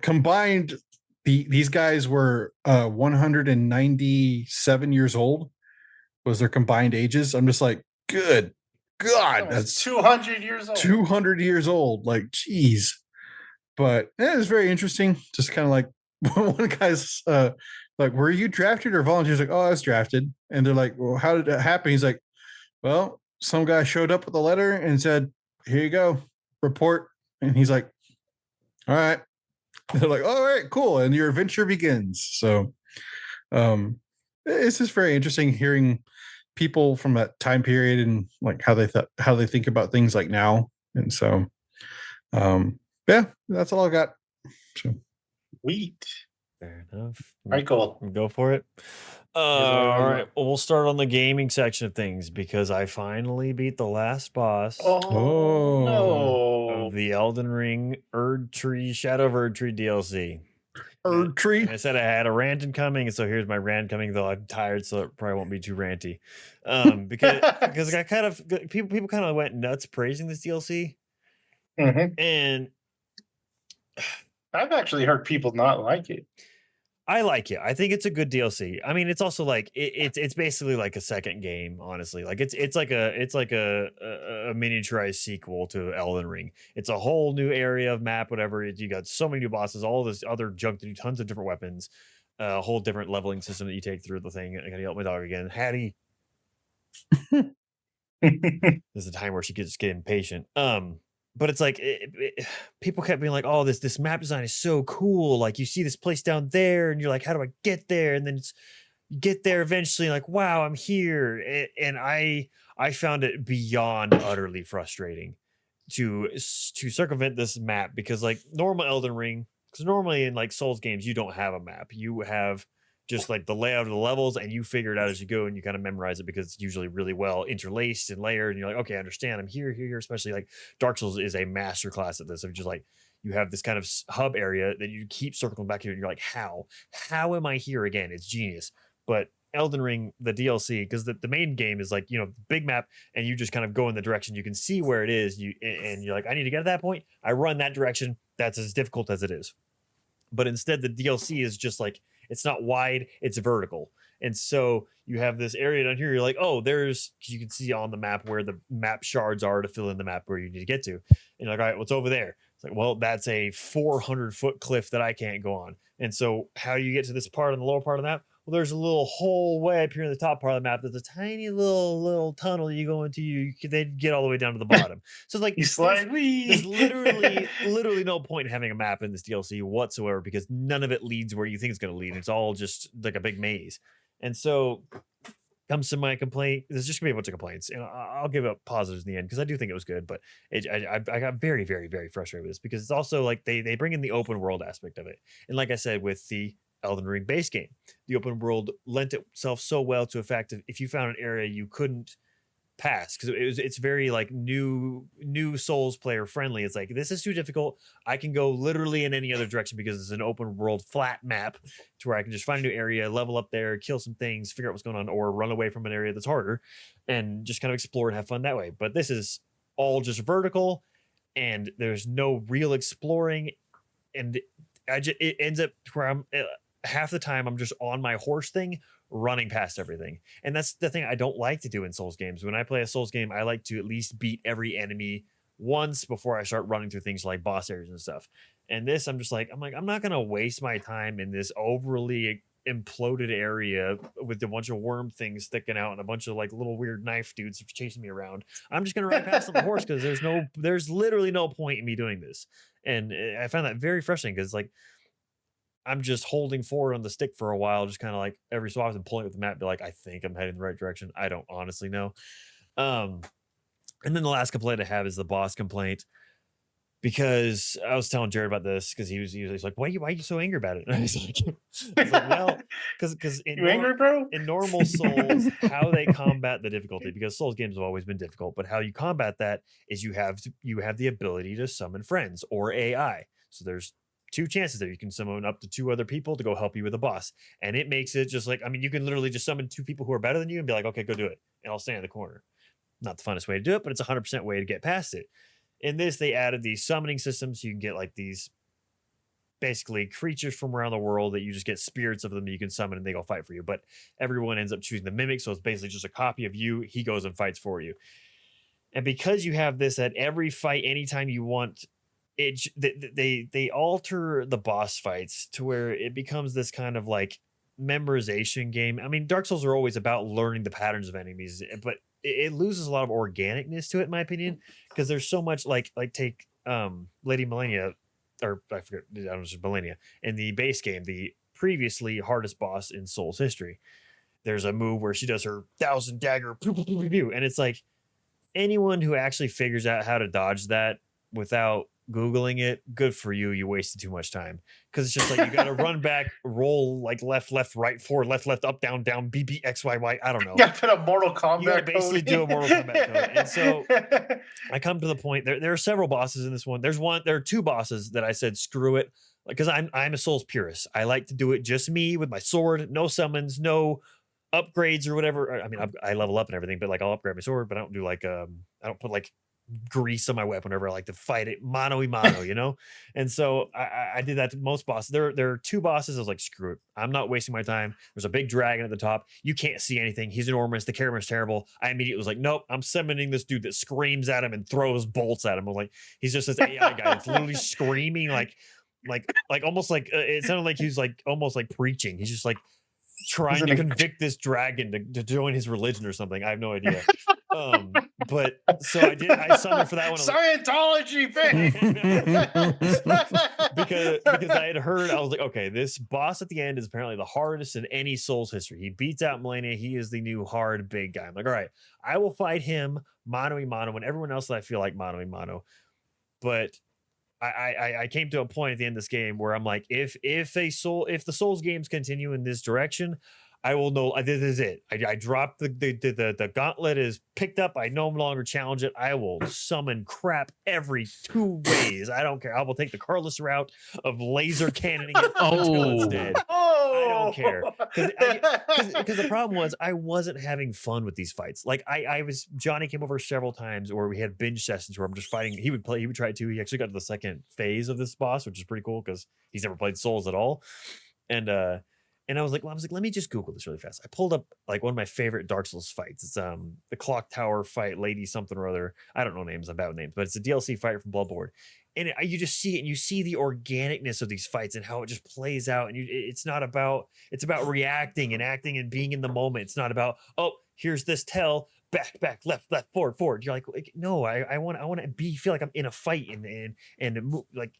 combined, these guys were 197 years old. Was their combined ages. I'm just like, good God, that's 200 years old. 200 years old. Like, geez. But it was very interesting. Just kind of like one guy's like, were you drafted or volunteers? Like, oh, I was drafted. And they're like, well, how did that happen? He's like, well, some guy showed up with a letter and said, here you go, report. And he's like, all right. And they're like, all right, cool. And your adventure begins. So it's just very interesting hearing people from that time period and like how they think about things like now. And so yeah, that's all I got. So Sweet. Fair enough. Michael, go for it. All right. Well, we'll start on the gaming section of things because I finally beat the last boss Oh, no. of the Elden Ring Shadow of Erdtree DLC. Erdtree. I said I had a rant incoming, and so here's my rant coming. Though I'm tired, so it probably won't be too ranty. Because I kind of people kind of went nuts praising this DLC, and I've actually heard people not like it. I like it. I think it's a good DLC. I mean, it's also like it's basically like a second game, honestly. Like it's like a miniaturized sequel to Elden Ring. It's a whole new area of map, whatever. You got so many new bosses, all this other junk to do, tons of different weapons, a whole different leveling system that you take through the thing. I gotta yell at my dog again, Hattie. There's a time where she gets get impatient. But it's like people kept being like, "Oh, this map design is so cool! Like you see this place down there, and you're like, how do I get there?" And then you get there eventually, like, wow, I'm here. And I found it beyond utterly frustrating to circumvent this map, because like normal Elden Ring, because normally in like Souls games you don't have a map, you have just like the layout of the levels, and you figure it out as you go, and you kind of memorize it because it's usually really well interlaced and layered, and you're like, okay, I understand, I'm here. Especially like Dark Souls is a master class at this, of just like you have this kind of hub area that you keep circling back to, and you're like, how am I here again? It's genius. But Elden Ring, the DLC, because the main game is like, big map, and you just kind of go in the direction you can see where it is. And you're like, I need to get to that point. I run that direction. That's as difficult as it is. But instead, the DLC is just like, it's not wide, it's vertical. And so you have this area down here. You're like, oh, you can see on the map where the map shards are to fill in the map where you need to get to. And you're like, all right, what's over there? It's like, well, that's a 400-foot cliff that I can't go on. And so how do you get to this part on the lower part of the map? Well, there's a little hole way up here in the top part of the map. There's a tiny little tunnel you go into. You then get all the way down to the bottom. So it's like You slide. there's literally no point in having a map in this DLC whatsoever, because none of it leads where you think it's going to lead. It's all just like a big maze. And so comes to my complaint. There's just gonna be a bunch of complaints, and I'll give up positives in the end, because I do think it was good. But I got very, very, very frustrated with this, because it's also like they bring in the open world aspect of it. And like I said, with the Elden Ring base game, the open world lent itself so well to a fact of, if you found an area you couldn't pass, because it's very like new Souls player friendly. It's like, this is too difficult, I can go literally in any other direction, because it's an open world flat map to where I can just find a new area, level up there, kill some things, figure out what's going on, or run away from an area that's harder, and just kind of explore and have fun that way. But this is all just vertical, and there's no real exploring, and it ends up where I'm half the time I'm just on my horse thing, running past everything. And that's the thing I don't like to do in Souls games. When I play a Souls game, I like to at least beat every enemy once before I start running through things like boss areas and stuff. And this, I'm not gonna waste my time in this overly imploded area with a bunch of worm things sticking out and a bunch of like little weird knife dudes chasing me around. I'm just gonna ride past on the horse, because there's literally no point in me doing this. And I find that very frustrating, because like, I'm just holding forward on the stick for a while, just kind of like every so often pulling with the map, be like, I think I'm heading the right direction. I don't honestly know. And then the last complaint I have is the boss complaint, because I was telling Jared about this, because he was like, why are you so angry about it? And I was like, well, because You angry, bro? in normal Souls, how they combat the difficulty, because Souls games have always been difficult, but how you combat that is you have the ability to summon friends or AI. So there's two chances there. You can summon up to 2 other people to go help you with a boss, and it makes it just like, I mean, you can literally just summon 2 people who are better than you and be like, okay, go do it, and I'll stand in the corner. Not the funnest way to do it, but it's 100% way to get past it. In this, they added these summoning systems, so you can get like these basically creatures from around the world that you just get spirits of them that you can summon, and they go fight for you. But everyone ends up choosing the mimic, so it's basically just a copy of you. He goes and fights for you. And because you have this at every fight, anytime you want, they alter the boss fights to where it becomes this kind of like memorization game. I mean, Dark Souls are always about learning the patterns of enemies, but it loses a lot of organicness to it, in my opinion, because there's so much like take Lady Millennia, or I forget, I don't know, just Millennia in the base game, the previously hardest boss in Souls history. There's a move where she does her 1,000 dagger pew, pew, pew, pew, pew, and it's like, anyone who actually figures out how to dodge that without Googling it, good for you. You wasted too much time, because it's just like, you got to run back, roll like left, right, forward, left, up, down, B, B, X, Y, Y. I don't know. You got to put a Mortal Kombat You got to basically code. do a Mortal Kombat code. And so I come to the point, there are several bosses in this one. There are 2 bosses that I said, screw it. Because I'm a Souls purist. I like to do it just me with my sword, no summons, no upgrades or whatever. I mean, I level up and everything, but like, I'll upgrade my sword, but I don't do like, I don't put like grease on my weapon whenever I like to fight it mano a mano, you know? And so I did that to most bosses. There are 2 bosses. I was like, screw it, I'm not wasting my time. There's a big dragon at the top. You can't see anything. He's enormous. The camera's terrible. I immediately was like, nope, I'm summoning this dude that screams at him and throws bolts at him. I'm like, he's just this AI guy that's literally screaming like almost like it sounded like he's like almost like preaching. He's just like trying to convict this dragon to join his religion or something. I have no idea. But so I summoned for that one. Scientology because I had heard, I was like, okay, this boss at the end is apparently the hardest in any Souls history. He beats out Millennia. He is the new hard big guy. I'm like, all right, I will fight him mano a mano and everyone else that I feel like mano a mano. But I came to a point at the end of this game where I'm like, if the Souls games continue in this direction, I will know this is it. I dropped the gauntlet is picked up. I no longer challenge it. I will summon crap every 2 ways. I don't care. I will take the Carlos route of laser cannoning it until it's dead. I don't care. Because the problem was I wasn't having fun with these fights. Like Johnny came over several times where we had binge sessions where I'm just fighting. He would try it too. He actually got to the second phase of this boss, which is pretty cool because he's never played Souls at all. And I was like, let me just Google this really fast. I pulled up like one of my favorite Dark Souls fights. It's the Clock Tower fight, Lady something or other. I don't know names, I'm bad with names, but it's a DLC fight from Bloodborne. And you just see it, and you see the organicness of these fights and how it just plays out. And it's about reacting and acting and being in the moment. It's not about, oh, here's this tell, back, left, forward. You're like no, I want to feel like I'm in a fight and like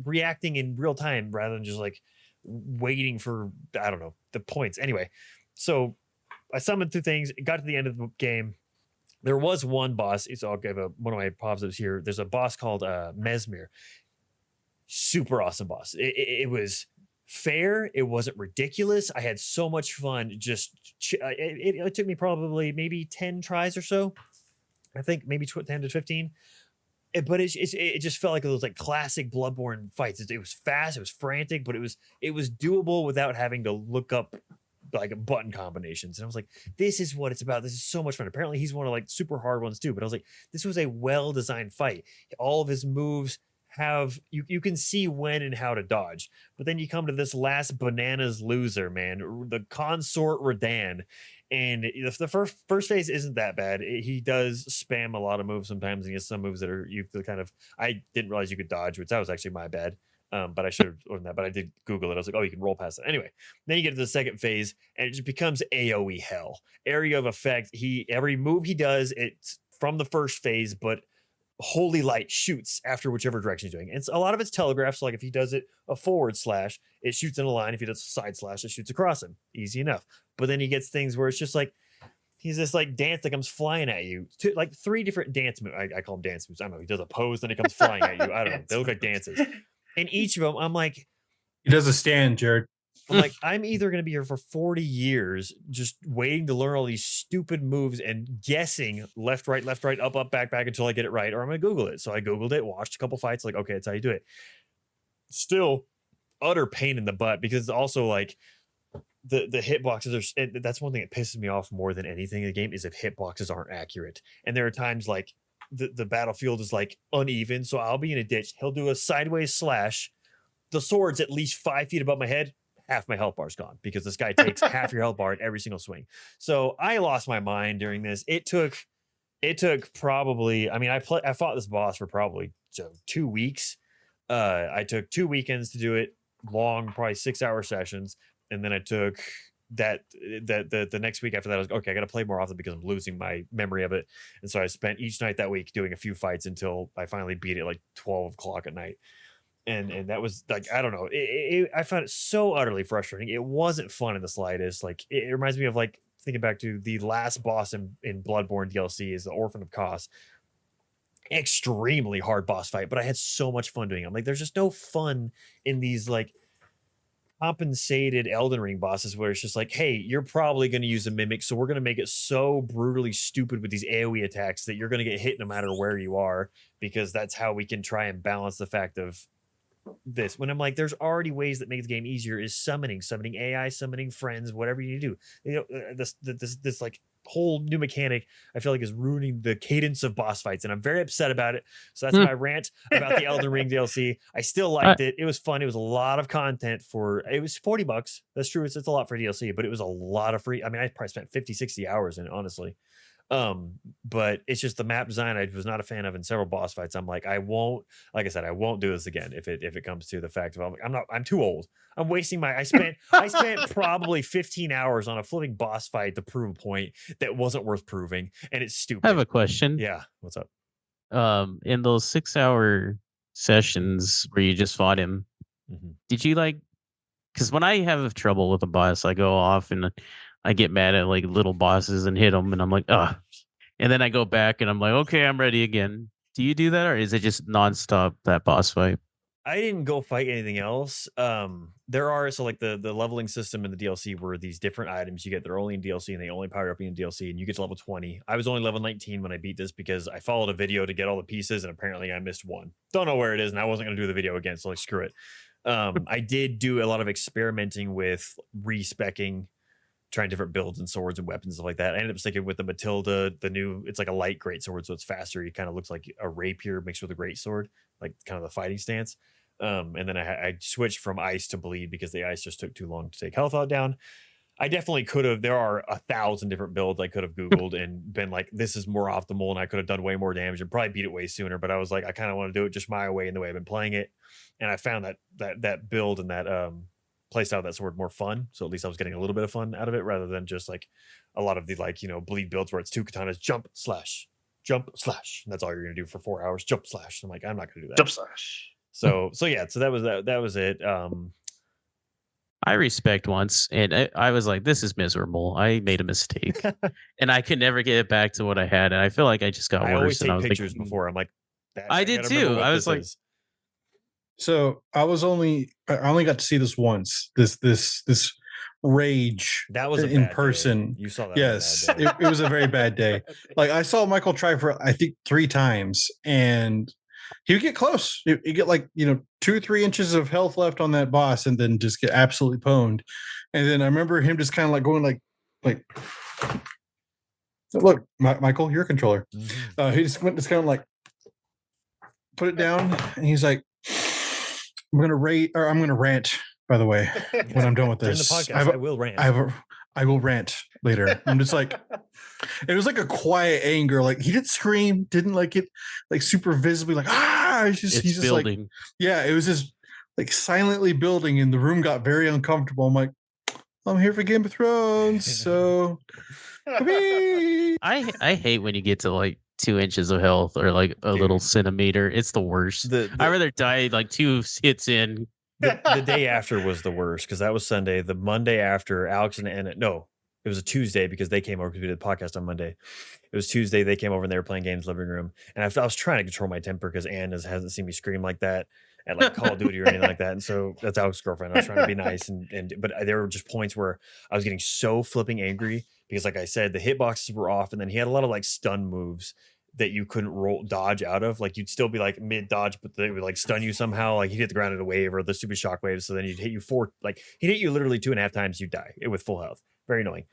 reacting in real time rather than just like waiting for, I don't know, the points. Anyway, so I summoned through things, got to the end of the game. There was one boss. I'll give one of my positives here. There's a boss called Mesmer. Super awesome boss. It was fair. It wasn't ridiculous. I had so much fun. It took me probably maybe 10 tries or so. I think maybe 10 to 15. But it just felt like it was like classic Bloodborne fights. It was fast, it was frantic, but it was doable without having to look up like button combinations. And I was like, this is what it's about. This is so much fun. Apparently he's one of like super hard ones too. But I was like, this was a well-designed fight. All of his moves have you can see when and how to dodge. But then you come to this last bananas loser, man, the consort Radan. And if the first phase isn't that bad, he does spam a lot of moves sometimes. And he has some moves that are I didn't realize you could dodge, which that was actually my bad. But I should have learned that. But I did Google it. I was like, oh, you can roll past it. Anyway, then you get to the second phase, and it just becomes AoE hell. Area of effect. Every move he does, it's from the first phase, but holy light shoots after whichever direction he's doing. And a lot of it's telegraphed. So like if he does it a forward slash, it shoots in a line. If he does a side slash, it shoots across him. Easy enough. But then he gets things where it's just like he's this like dance that comes flying at you. Like 3 different dance moves. I call them dance moves. I don't know. He does a pose, then it comes flying at you. I don't know. They look like dances. And each of them, I'm like, he does a stand, Jared. I'm like, I'm either going to be here for 40 years just waiting to learn all these stupid moves and guessing left, right, up, back until I get it right, or I'm going to Google it. So I Googled it, watched a couple fights, like, okay, that's how you do it. Still utter pain in the butt because it's also like the hitboxes are, that's one thing that pisses me off more than anything in the game is if hitboxes aren't accurate. And there are times like the battlefield is like uneven. So I'll be in a ditch. He'll do a sideways slash. The sword's at least 5 feet above my head. Half my health bar's gone because this guy takes half your health bar at every single swing. So I lost my mind during this. It took probably, I mean, I fought this boss for probably 2 weeks. I took 2 weekends to do it, long, probably 6-hour sessions. And then I took the next week after that, I was okay, I got to play more often because I'm losing my memory of it. And so I spent each night that week doing a few fights until I finally beat it like 12 o'clock at night. And that was like, I don't know. I found it so utterly frustrating. It wasn't fun in the slightest. Like it reminds me of like thinking back to the last boss in Bloodborne DLC is the Orphan of Kos. Extremely hard boss fight, but I had so much fun doing it. I'm like, there's just no fun in these like compensated Elden Ring bosses where it's just like, hey, you're probably going to use a mimic, so we're going to make it so brutally stupid with these AoE attacks that you're going to get hit no matter where you are, because that's how we can try and balance the fact of this. When I'm like, there's already ways that make the game easier is summoning AI, summoning friends, whatever you need to do. You know, this like whole new mechanic I feel like is ruining the cadence of boss fights, and I'm very upset about it. So that's my rant about the Elden Ring DLC. I still liked it. It was fun. It was a lot of content it was $40. That's true. It's a lot for DLC, but it was a lot of free. I mean, I probably spent 50, 60 hours in it, honestly. But it's just the map design I was not a fan of in several boss fights. I'm like, I won't, like I said, I won't do this again if it comes to the fact of I'm too old. I'm wasting I spent probably 15 hours on a flipping boss fight to prove a point that wasn't worth proving, and it's stupid. I have a question. Yeah, what's up? In those 6-hour sessions where you just fought him, did you like? Because when I have trouble with a boss, I go off and I get mad at like little bosses and hit them, and I'm like, ugh. And then I go back and I'm like, okay, I'm ready again. Do you do that, or is it just nonstop that boss fight? I didn't go fight anything else. There are like the leveling system in the DLC where these different items you get, they're only in DLC and they only power up in DLC, and you get to level 20. I was only level 19 when I beat this because I followed a video to get all the pieces, and apparently I missed one. Don't know where it is, and I wasn't going to do the video again, so like screw it. I did do a lot of experimenting with respecking, trying different builds and swords and weapons and stuff like that. I ended up sticking with the Matilda, the new, it's like a light great sword, so it's faster. It kind of looks like a rapier mixed with a great sword, like kind of the fighting stance. And then I switched from ice to bleed because the ice just took too long to take health out down. I definitely could have, there are 1,000 different builds I could have Googled and been like, this is more optimal, and I could have done way more damage and probably beat it way sooner. But I was like, I kind of want to do it just my way and the way I've been playing it. And I found that build and that playstyle of that sword more fun. So at least I was getting a little bit of fun out of it rather than just like a lot of the bleed builds where it's 2 katanas, jump, slash. And that's all you're going to do for 4 hours, jump, slash. I'm like, I'm not going to do that. Jump slash. So yeah, so that was it. I respect once, and I was like, this is miserable. I made a mistake, and I could never get it back to what I had. And I feel like I just got I worse. always And I take was pictures like, before. I'm like, I did too. I was like, So I only got to see this once. This rage that was in person. You saw that. Yes, it was a very bad day. Like I saw Michael try for I think 3 times, and he would get close. You get like 2-3 inches of health left on that boss, and then just get absolutely pwned. And then I remember him just kind of like going like look, Michael, you're a controller. He just went just kind of like put it down, and he's like, I'm gonna rant. By the way, when I'm done with During this, the podcast, I will rant. I will rant later. I'm just like, it was like a quiet anger. Like he didn't scream, didn't like it, like super visibly, like he's just building. Like, yeah, it was just like silently building, and the room got very uncomfortable. I'm like, I'm here for Game of Thrones, so I hate when you get to like 2 inches of health or like a little centimeter. It's the worst. I'd rather die like 2 hits in. The day after was the worst because that was Sunday. The Monday after, Alex and Anna, no, it was a Tuesday because they came over because we did the podcast on Monday. It was Tuesday. They came over and they were playing games in the living room. And I was trying to control my temper because Anna hasn't seen me scream like that at like Call of Duty or anything like that. And so that's Alex's girlfriend. I was trying to be nice. But there were just points where I was getting so flipping angry because, like I said, the hitboxes were off. And then he had a lot of like stun moves that you couldn't dodge out of. Like you'd still be like mid dodge, but they would like stun you somehow. Like he'd hit the ground at a wave or the stupid shock waves. So then he'd hit you he'd hit you literally 2.5 times, you die with full health. Very annoying.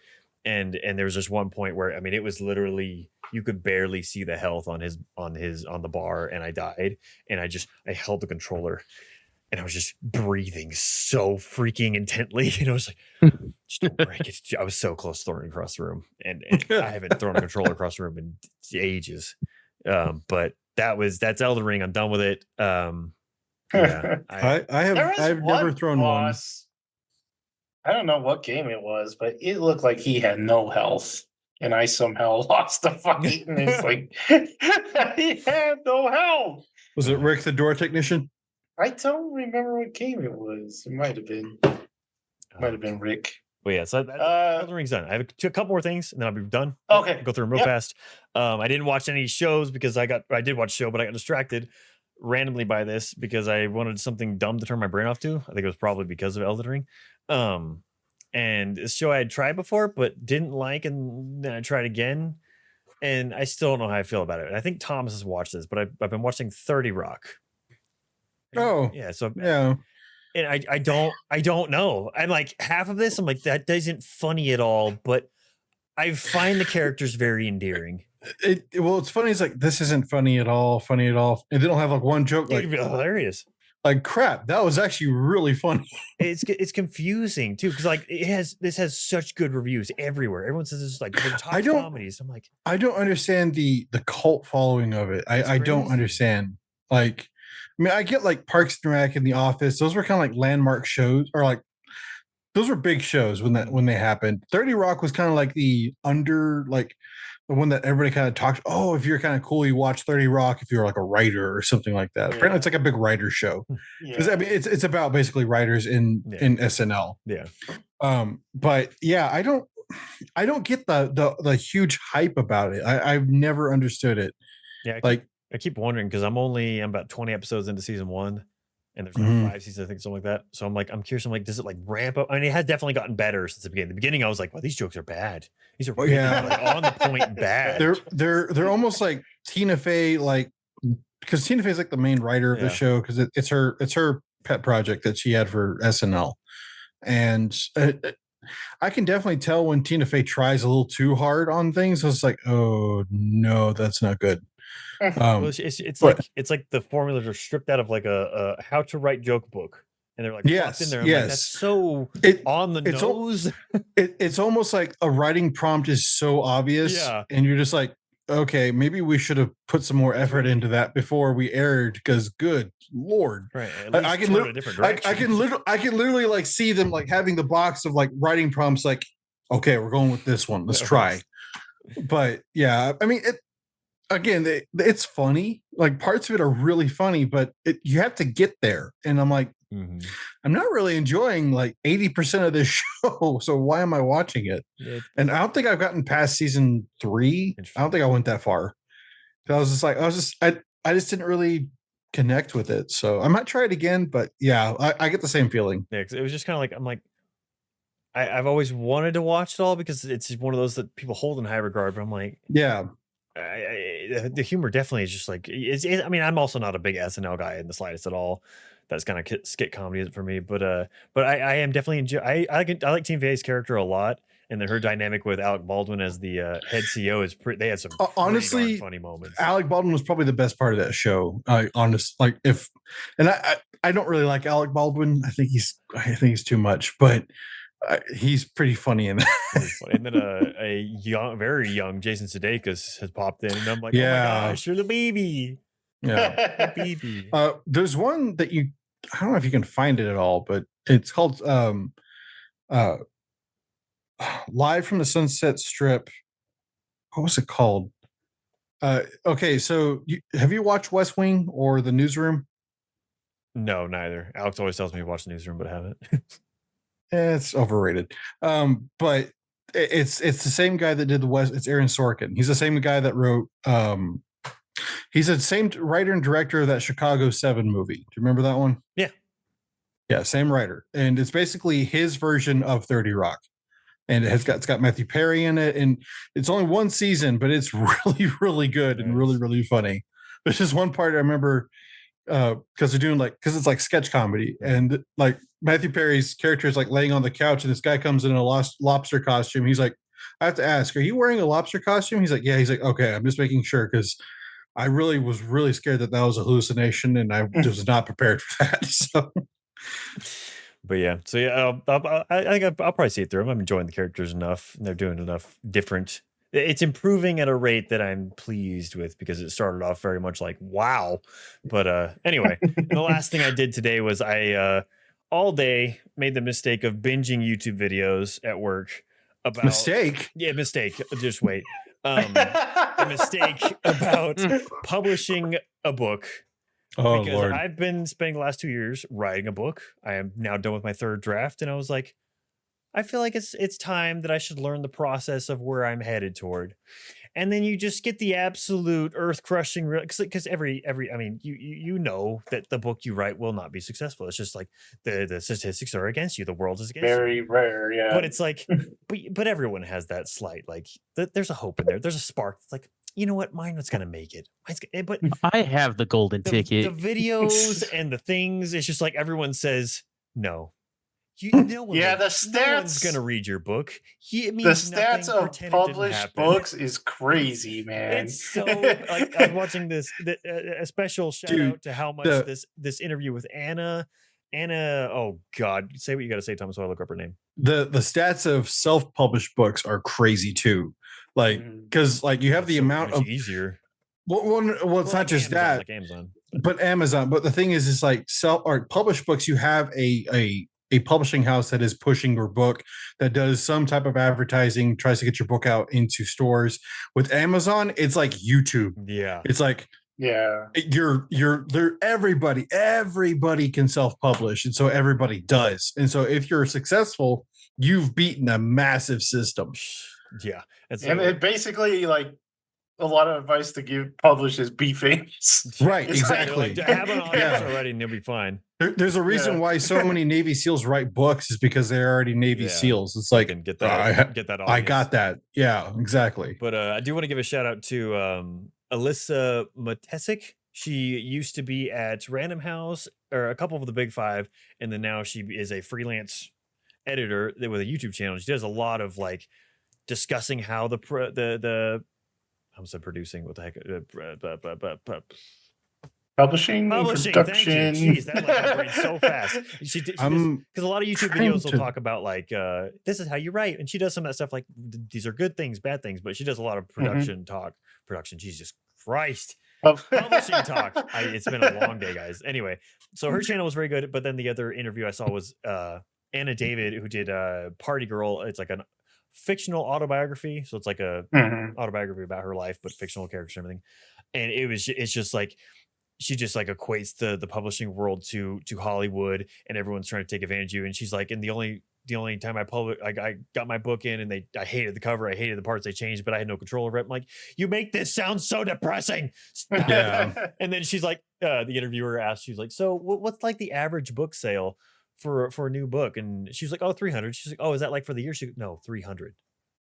And there was just one point where, I mean, it was literally, you could barely see the health on the bar, and I died. And I held the controller and I was just breathing so freaking intently. And I was like, just don't break it. I was so close to throwing it across the room. And I haven't thrown a controller across the room in ages. But that's Elden Ring. I'm done with it. Yeah, I've never thrown one. I don't know what game it was, but it looked like he had no health. And I somehow lost the fight. And it's like, he had no health. Was it Rick the door technician? I don't remember what game it was. It might have been. Rick. Well, yeah, so Elden Ring's done. I have a couple more things, and then I'll be done. Okay. Go through them real fast. I didn't watch any shows because I did watch a show, but I got distracted randomly by this because I wanted something dumb to turn my brain off to. I think it was probably because of Elden Ring. And this show I had tried before, but didn't like, and then I tried again, and I still don't know how I feel about it. And I think Thomas has watched this, but I've been watching 30 Rock. Oh, yeah. So yeah. And I don't know. I'm like, half of this, I'm like, that isn't funny at all, but I find the characters very endearing. Well, it's funny. It's like, this isn't funny at all. And they don't have like one joke. Like, hilarious. like, crap, that was actually really funny. It's confusing too because like this has such good reviews everywhere. Everyone says this is like one of the top I don't- comedies. I'm like, I don't understand the cult following of it. It's I don't crazy. understand. Like, I mean, I get like Parks and Rec and The Office. Those were kind of like landmark shows, or like those were big shows when they happened. 30 Rock was kind of like the one that everybody kind of talked. Oh, if you're kind of cool, you watch 30 Rock if you're like a writer or something like that. Apparently, Yeah. it's like a big writer show. Because Yeah. I mean, it's about basically writers in SNL. yeah, But yeah, I don't get the huge hype about it. I've never understood it. yeah. I Like, keep wondering because I'm about 20 episodes into season 1, and there's like Mhm. 5 seasons, I think, something like that. So I'm curious. I'm like, does it like ramp up? I mean, it has definitely gotten better since the beginning. The beginning, I was like, wow, these jokes are bad. These are really, yeah. like, on the point bad. they're almost like Tina Fey, like, because Tina Fey's like the main writer of the Yeah. show, because it's her pet project that she had for SNL, and I can definitely tell when Tina Fey tries a little too hard on things. It's like, oh no, that's not good. Well, it's but- like the formulas are stripped out of like a how to write joke book, and they're like Yes, plopped in there. I'm like, that's yes. so It- on the it's al- nose. It's almost like a writing prompt is so obvious, Yeah. and you're just like, okay, maybe we should have put some more effort into that before we aired, because good lord. Right. At I least can turn it lit- a different I direction. can literally like see them like having the box of like writing prompts, like, okay, we're going with this one, let's Yeah, try. right. But yeah, I mean, it's funny, like parts of it are really funny, but you have to get there, and I'm like, Mhm. I'm not really enjoying like 80% of this show, so why am I watching it? Yeah, And I don't think I've gotten past season 3. I don't think I went that far. So I just didn't really connect with it, so I might try it again. But yeah, I get the same feeling. Yeah, 'cause it was just kind of like I'm like I've always wanted to watch it all because it's one of those that people hold in high regard. But I'm like, Yeah, the humor definitely is just like I mean, I'm also not a big SNL guy in the slightest at all. That's kind of skit comedy isn't for me. But I am definitely I like Tina Fey's character a lot, and then her dynamic with Alec Baldwin as the head CEO is pretty. They had some pretty honestly, darn funny moments. Alec Baldwin was probably the best part of that show. Like, I don't really like Alec Baldwin. I think he's too much, but he's pretty funny in that. Really funny. And then a very young Jason Sudeikis has popped in, and I'm like, oh Yeah. my gosh, you're the baby, Yeah. the baby. There's one that I don't know if you can find it at all, but it's called Live from the Sunset Strip. What was it called? Okay, so have you watched West Wing or The Newsroom? No, neither. Alex always tells me to watch the newsroom, but I haven't. It's overrated. But it's the same guy that did the West. It's Aaron Sorkin. He's the same guy that wrote. He's the same writer and director of that Chicago 7 movie. Do you remember that one? Yeah. Yeah, same writer, and it's basically his version of 30 Rock. And it's got Matthew Perry in it, and it's only one season, but it's really, really good and really, really funny. There's just one part I remember because it's like sketch comedy, and like Matthew Perry's character is like laying on the couch, and this guy comes in a lobster costume. He's like, I have to ask, are you wearing a lobster costume? He's like, yeah. He's like, okay, I'm just making sure, because I really was really scared that was a hallucination, and I was not prepared for that. So. But yeah, so yeah, I think I'll probably see it through. I'm enjoying the characters enough, and they're doing enough different. It's improving at a rate that I'm pleased with, because it started off very much like wow. But anyway, the last thing I did today was I all day made the mistake of binging YouTube videos at work about Mistake. Yeah, mistake. Just wait. A mistake about publishing a book. Oh, Because Lord. I've been spending the last 2 years writing a book. I am now done with my 3rd draft, and I was like, I feel like it's time that I should learn the process of where I'm headed toward. And then you just get the absolute earth crushing, because every I mean, you know that the book you write will not be successful. It's just like the statistics are against you. The world is against you. Very rare, yeah. But it's like, but everyone has that slight, like there's a hope in there. There's a spark. It's like, you know what, mine was gonna make it. But I have the golden the ticket. videos and the things, it's just like everyone says, no, Yeah, the No one's stats- gonna read your book. It The means stats nothing. of Pretend it didn't published happen. books is crazy, man. It's so like I was watching a special shout Dude, out to how much the- this interview with Anna. Oh God, say what you got to say, Thomas. While I look up her name. The stats of self-published books are crazy too. Like, Mhm. because like you have It's the so amount much of easier. well, it's Well, not like just Amazon, that, like Amazon. but Amazon. But the thing is, it's like self or published books. You have a publishing house that is pushing your book, that does some type of advertising, tries to get your book out into stores. With Amazon, it's like YouTube. Yeah. It's like Yeah. you're there. Everybody can self-publish, and so everybody does. And so if you're successful, you've beaten a massive system. Yeah. And it basically, like, a lot of advice to give publishers: be famous. Right, It's like- exactly. Like, have an audience Yeah. already, and you'll be fine. There's a reason Yeah. why so many Navy SEAls write books, is because they're already Navy Yeah. SEAls. It's You like can get I that. I got that. Yeah, exactly. But I do want to give a shout out to Alyssa Matesic. She used to be at Random House or a couple of the Big Five, and then now she is a freelance editor with a YouTube channel. She does a lot of like discussing how the I said producing. What the heck? Publishing, Publishing. production. Thank you. Jeez, that went my brain so fast. She because a lot of YouTube trying videos will to- talk about like this is how you write, and she does some of that stuff like these are good things, bad things, but she does a lot of production talk. Production, Jesus Christ, publishing talk. It's been a long day, guys. Anyway, so her channel was very good, but then the other interview I saw was Anna David, who did Party Girl. It's like a fictional autobiography, so it's like a Mhm. autobiography about her life, but fictional characters and everything. And it's just like she just like equates the publishing world to Hollywood, and everyone's trying to take advantage of you. And she's like, and the only time I got my book in, and I hated the cover, I hated the parts they changed, but I had no control over it. I'm like, you make this sound so depressing. Stop." Yeah. And then she's like, the interviewer asked, she's like, so what's like the average book sale for a new book? And she's like, oh, 300. She's like, oh, is that like for the year? She goes, no, 300.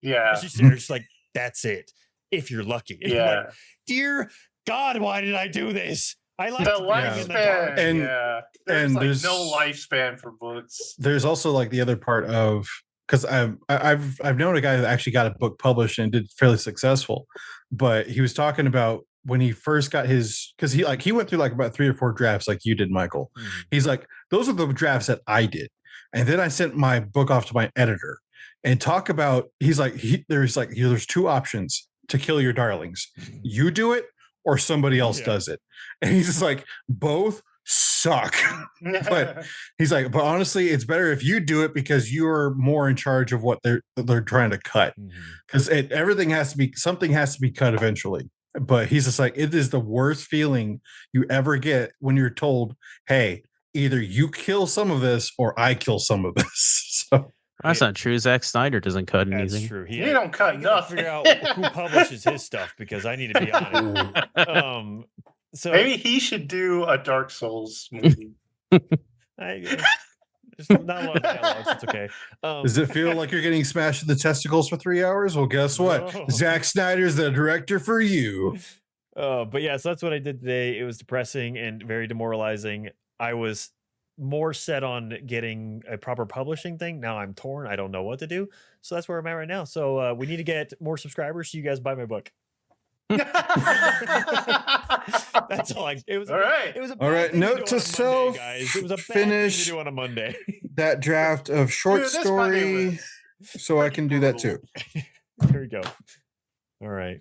Yeah. She's like, that's it, if you're lucky. And I'm Yeah. like, dear God, why did I do this? I like The to bang in the dark. lifespan. And- Yeah. There's and like there's- no lifespan for books. There's also like the other part of, because I've known a guy that actually got a book published and did fairly successful, but he was talking about when he first got his, because he went through like about 3 or 4 drafts like you did, Michael. Mhm. He's like, those are the drafts that I did, and then I sent my book off to my editor and talk about. He's like, there's 2 options to kill your darlings: you do it or somebody else Yeah. does it. And he's just like, both suck. But he's like, but honestly, it's better if you do it, because you're more in charge of what they're trying to cut. Mhm. Because something has to be cut eventually. But he's just like, it is the worst feeling you ever get when you're told, hey, either you kill some of this or I kill some of this. So That's not true. Zack Snyder doesn't cut That's anything. true. He don't cut I gotta nothing. Figure out who publishes his stuff, because I need to be on it. So Maybe he should do a Dark Souls movie. there's not a lot of dialogue, so it's okay. does it feel like you're getting smashed in the testicles for 3 hours? Well, guess what? No. Zack Snyder's the director for you. But yeah, so that's what I did today. It was depressing and very demoralizing. I was more set on getting a proper publishing thing. Now I'm torn. I don't know what to do. So that's where I'm at right now. So we need to get more subscribers so you guys buy my book. That's all it was. All right. It was a All bad right, thing note do to on a self, Monday, guys. It was a bad finish thing to do on a Monday. That draft of short Dude, this Monday story, was so I can do that too. brutal. Here we go. All right.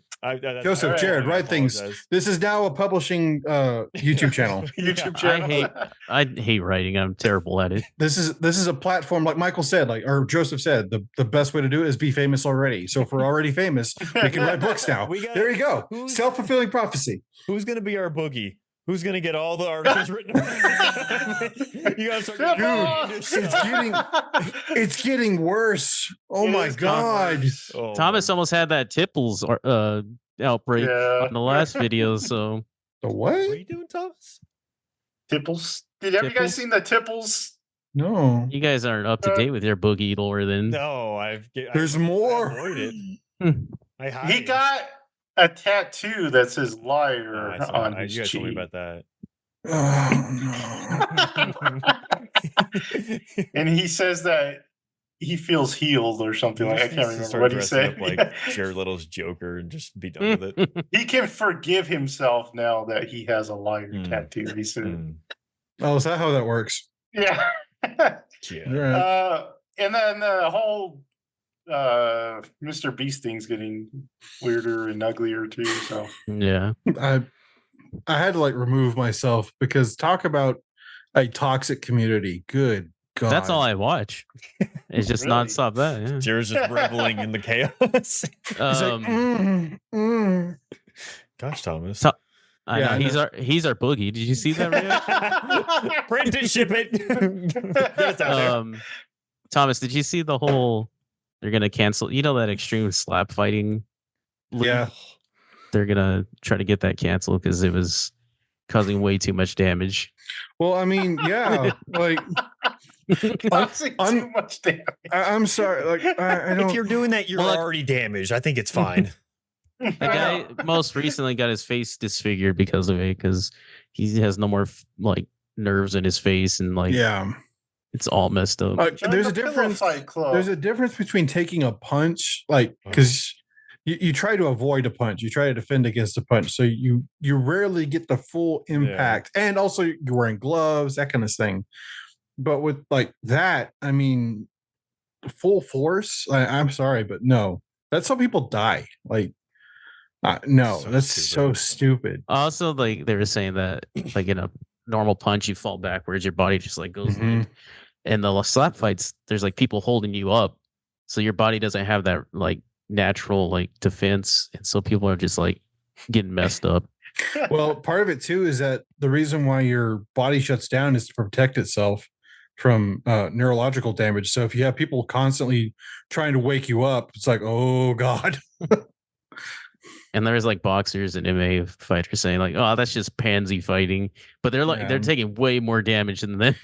Joseph, all right. Jared, I write things. apologize. This is now a publishing YouTube channel. YouTube Yeah. channel. I hate writing. I'm terrible at it. This is a platform, like Michael said, or Joseph said, the best way to do it is be famous already. So if we're already famous, we can write books now. We got- There you go. who's- Self-fulfilling prophecy. Who's gonna be our boogie? Who's gonna get all the articles written? You gotta start Dude, it's getting it's getting worse. Oh It my is god. converse. Oh, Thomas my- almost had that Tipples outbreak Yeah. on the last video, so The What are what? you doing, Thomas? Tipples. Have you guys Tipples? seen the Tipples? No. you guys aren't up to date with your boogie lore then. No, There's I more. avoid it. Hmm. I hide. He got a tattoo that says Oh, liar I saw on that. his You guys told me cheek. about that. Oh, no. And he says that he feels healed or something He like I just can't needs to remember start what he dressing said. up like Jared Leto's Joker and just be done with it. He can forgive himself now that he has a liar tattoo. He said, Oh, is that how that works? "Yeah." Yeah. Right. And then the whole Mr. Beast thing's getting weirder and uglier too. So Yeah. I had to like remove myself because talk about a toxic community. Good God. That's all I watch. It's just Really? nonstop that. Yeah. Jared's just reveling in the chaos. He's like, Gosh, Thomas. I Yeah, know I he's our boogie. Did you see that reaction? Print it, ship it. Get us out there. Thomas, did you see the whole? They're gonna cancel. You know that extreme slap fighting league? Yeah. They're gonna try to get that canceled because it was causing way too much damage. Well, I mean, yeah, like causing too much damage. I'm sorry, like I don't. If you're doing that, you're already damaged. I think it's fine. The guy most recently got his face disfigured because of it because he has no more like nerves in his face and like it's all messed up. There's a difference. There's a difference between taking a punch, like because you try to avoid a punch, you try to defend against a punch, so you rarely get the full impact, and also you're wearing gloves, that kind of thing. But with like that, I mean, full force. I'm sorry, but no, that's how people die. Like. No, that's so stupid. Also, like they were saying that, like in a normal punch, you fall backwards, your body just like goes limp. And the slap fights, there's like people holding you up, so your body doesn't have that like natural like defense, and so people are just like getting messed up. Well, part of it too is that the reason why your body shuts down is to protect itself from neurological damage. So if you have people constantly trying to wake you up, it's like, oh God. And there's like boxers and MMA fighters saying like, "Oh, that's just pansy fighting," but they're like they're taking way more damage than them.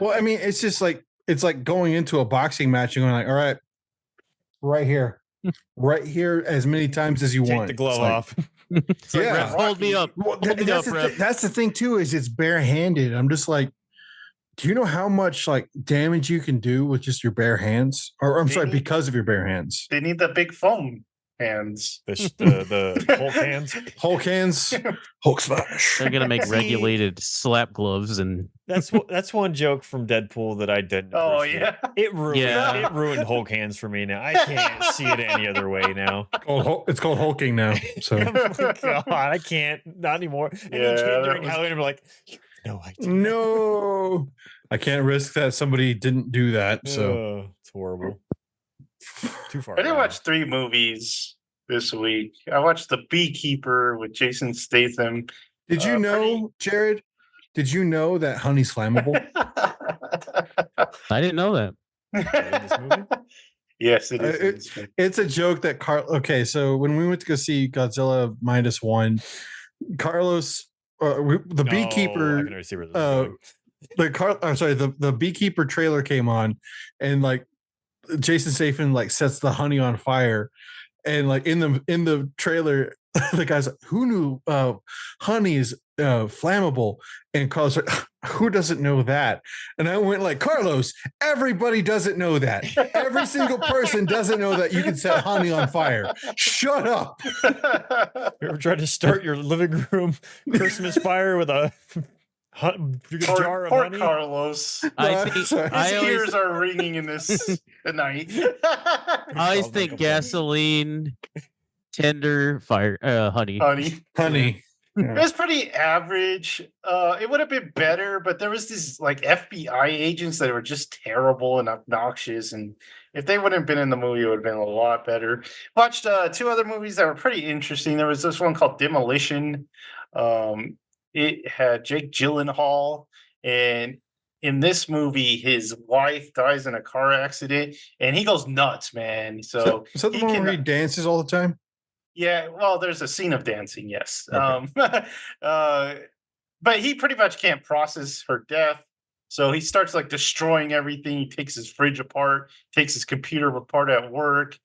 Well, I mean, it's just like it's like going into a boxing match and going like, all right here, as many times as you want. Take the glove off. Ref, hold me up. Well, Hold me up, ref. That's the thing too, is it's barehanded. I'm just like, do you know how much like damage you can do with just your bare hands? Or I'm sorry, because of your bare hands. They need the big foam hands. The Hulk hands. Hulk hands. Hulk smash. They're gonna make regulated slap gloves, and that's one joke from Deadpool that I didn't. Oh appreciate. yeah, it ruined Hulk hands for me now. I can't see it any other way now. It's called hulking now. So oh God, I can't not anymore. And the kid during Halloween, I'm like, no idea. No, I can't risk that somebody didn't do that. So it's horrible. Too far. I did watch 3 movies this week. I watched The Beekeeper with Jason Statham. Did you know, Jared? Did you know that honey's flammable? I didn't know that. Yes, it is. It's a joke that Okay, so when we went to go see Godzilla -1, Carlos, the beekeeper, the beekeeper trailer came on, and like Jason Statham like sets the honey on fire, and like in the trailer, the guy's like, "Who knew honey is flammable?" And Carlos like, "Who doesn't know that?" And I went like, "Carlos, everybody doesn't know that. Every single person doesn't know that you can set honey on fire. Shut up." You ever tried to start your living room Christmas fire with a jar of honey? Carlos. His ears are ringing in this tonight. I always think gasoline, tender, fire, honey. It was pretty average. It would have been better, but there was these like FBI agents that were just terrible and obnoxious. And if they wouldn't have been in the movie, it would have been a lot better. Watched 2 other movies that were pretty interesting. There was this one called Demolition. It had Jake Gyllenhaal, and in this movie, his wife dies in a car accident, and he goes nuts, man. So is that the one where he dances all the time? Yeah, well, there's a scene of dancing, yes. Okay. But he pretty much can't process her death. So he starts like destroying everything. He takes his fridge apart, takes his computer apart at work.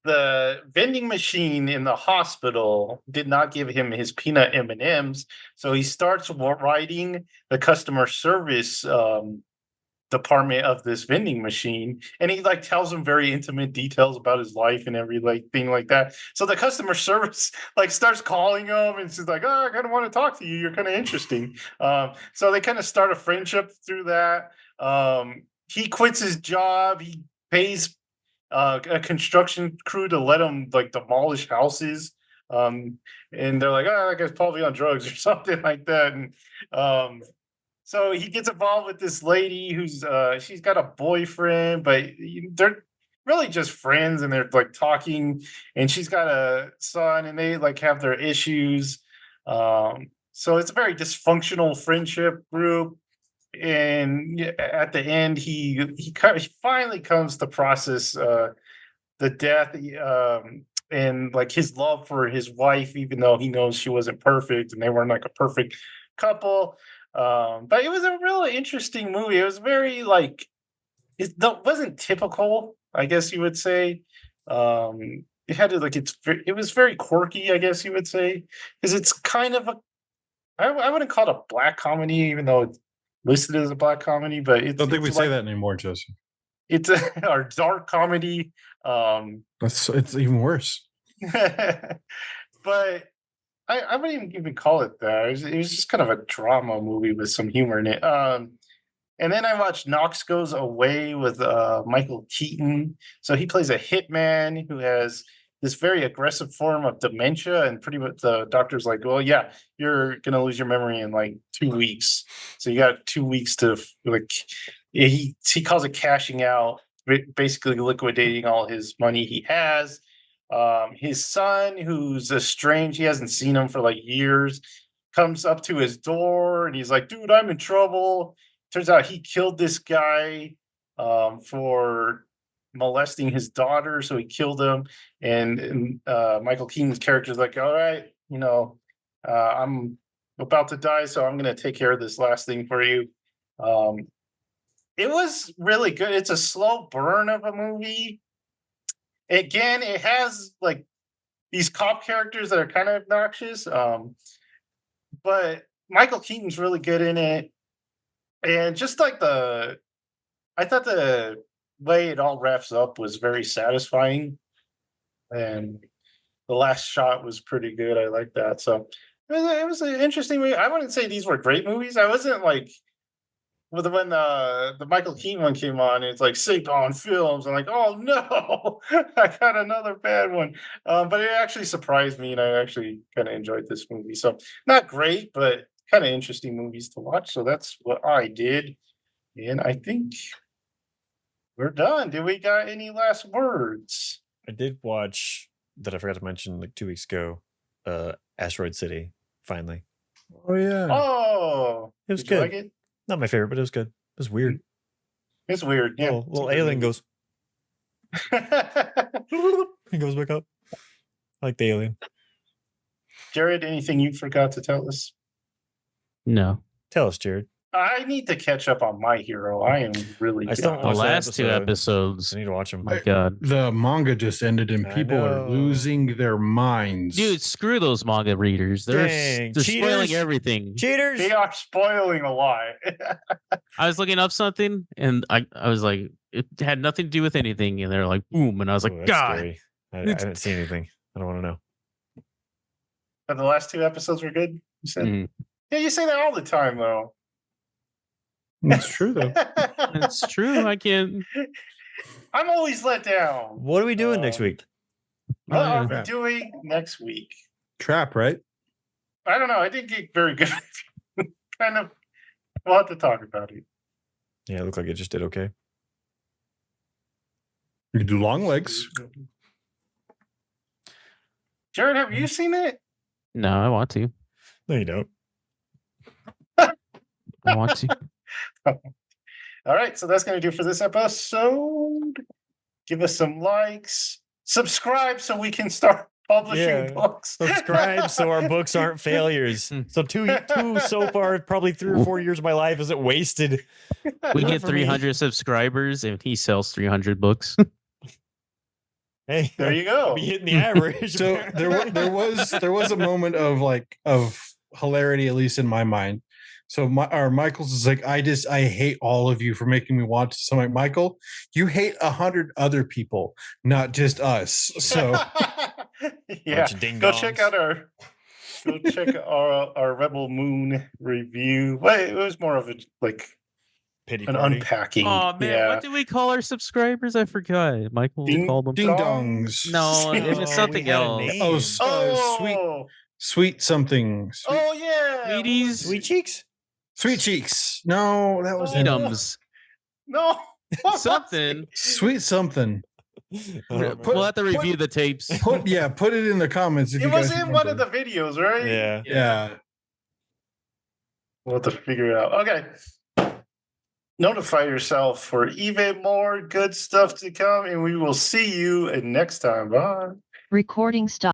the vending machine in the hospital did not give him his peanut M&Ms, so he starts writing the customer service department of this vending machine, and he like tells them very intimate details about his life and every like thing like that. So the customer service like starts calling him and she's like, oh, I kind of want to talk to you, you're kind of interesting. So they kind of start a friendship through that. He quits his job, he pays a construction crew to let him like demolish houses. And they're like, oh, that guy's probably on drugs or something like that. And so he gets involved with this lady who's she's got a boyfriend, but they're really just friends and they're like talking, and she's got a son and they like have their issues. So it's a very dysfunctional friendship group. And at the end, he finally comes to process the death, and like his love for his wife, even though he knows she wasn't perfect and they weren't like a perfect couple. But it was a really interesting movie. It was very like wasn't typical, I guess you would say. It had to like it was very quirky, I guess you would say, because it's kind of a I wouldn't call it a black comedy, even though it's listed as a black comedy, but Don't think we it's say like, that anymore, Joseph. it's a or dark comedy. It's even worse. But I wouldn't even call it that. It was just kind of a drama movie with some humor in it. And then I watched Knox Goes Away with Michael Keaton. So he plays a hitman who has this very aggressive form of dementia, and pretty much the doctor's like, well, yeah, you're gonna lose your memory in like 2 weeks. So you got 2 weeks to like he calls it cashing out, basically liquidating all his money he has. His son, who's estranged, he hasn't seen him for like years, comes up to his door and he's like, dude, I'm in trouble. Turns out he killed this guy for molesting his daughter, so he killed him. And Michael Keaton's character is like, all right, I'm about to die, so I'm going to take care of this last thing for you. It was really good. It's a slow burn of a movie. Again, it has like these cop characters that are kind of obnoxious, but Michael Keaton's really good in it. And just like I thought the way it all wraps up was very satisfying, and the last shot was pretty good. I like that. So it was an interesting movie. I wouldn't say these were great movies. I wasn't like when the Michael Keaton one came on, it's like Saban Films. I'm like, oh no, I got another bad one. But it actually surprised me, and I actually kind of enjoyed this movie. So not great, but kind of interesting movies to watch. So that's what I did, and I think we're done. Do we got any last words? I did watch that I forgot to mention like 2 weeks ago. Asteroid City. Finally, Oh yeah. Oh, it was did you good. like it? Not my favorite, but it was good. It was weird. It's weird. Yeah, Little alien goes. He goes back up. I like the alien. Jared, anything you forgot to tell us? No. Tell us, Jared. I need to catch up on My Hero. I am really. I still The watched that last two episode. episodes. I need to watch them. My God. The manga just ended and I people are know. losing their minds. Dude, screw those manga readers. They're Dang, they're spoiling cheaters. everything. Cheaters. They are spoiling a lot. I was looking up something and I was like, it had nothing to do with anything. And they're like, boom. And I was like, Ooh, that's God. scary. I didn't see anything. I don't want to know. But the last 2 episodes were good. You said, Mhm. yeah, you say that all the time, though. It's true though. It's true. I can't. I'm always let down. What are we doing next week? What Oh, are yeah. we doing next week? Trap, right? I don't know. I didn't get very good. Kind of. We'll have to talk about it. Yeah, it looked like it just did okay. You can do long legs. Jared, have you seen it? No, I want to. No, you don't. I want to. All right, so that's going to do for this episode. Give us some likes. Subscribe so we can start publishing Yeah. books. Subscribe so our books aren't failures. So two so far, probably 3 or 4 years of my life isn't wasted. We Not get for me. 300 subscribers and he sells 300 books. Hey, There you I'll go. be hitting the average. So apparently. there was a moment of hilarity, at least in my mind. So Michael's is like, I hate all of you for making me want to. So I'm like, Michael, you hate 100 other people, not just us. So yeah, Bunch of ding go check out our Rebel Moon review. Well, it was more of a like pity an party. unpacking. Oh man, yeah. what do we call our subscribers? I forgot. Michael Ding called them. ding dongs. No, it Oh, was we something had a else. name. Oh, Oh, sweet something. oh yeah, Sweeties. Sweet cheeks. Sweet cheeks. No, that was Oh. Edams. No, what was Something. it? sweet something. I don't remember. We'll have to review the tapes. Put it in the comments if It you was guys in one of remember. the videos, right? Yeah. Yeah. We'll have to figure it out. Okay. Notify yourself for even more good stuff to come, and we will see you next time. Bye. Recording stop.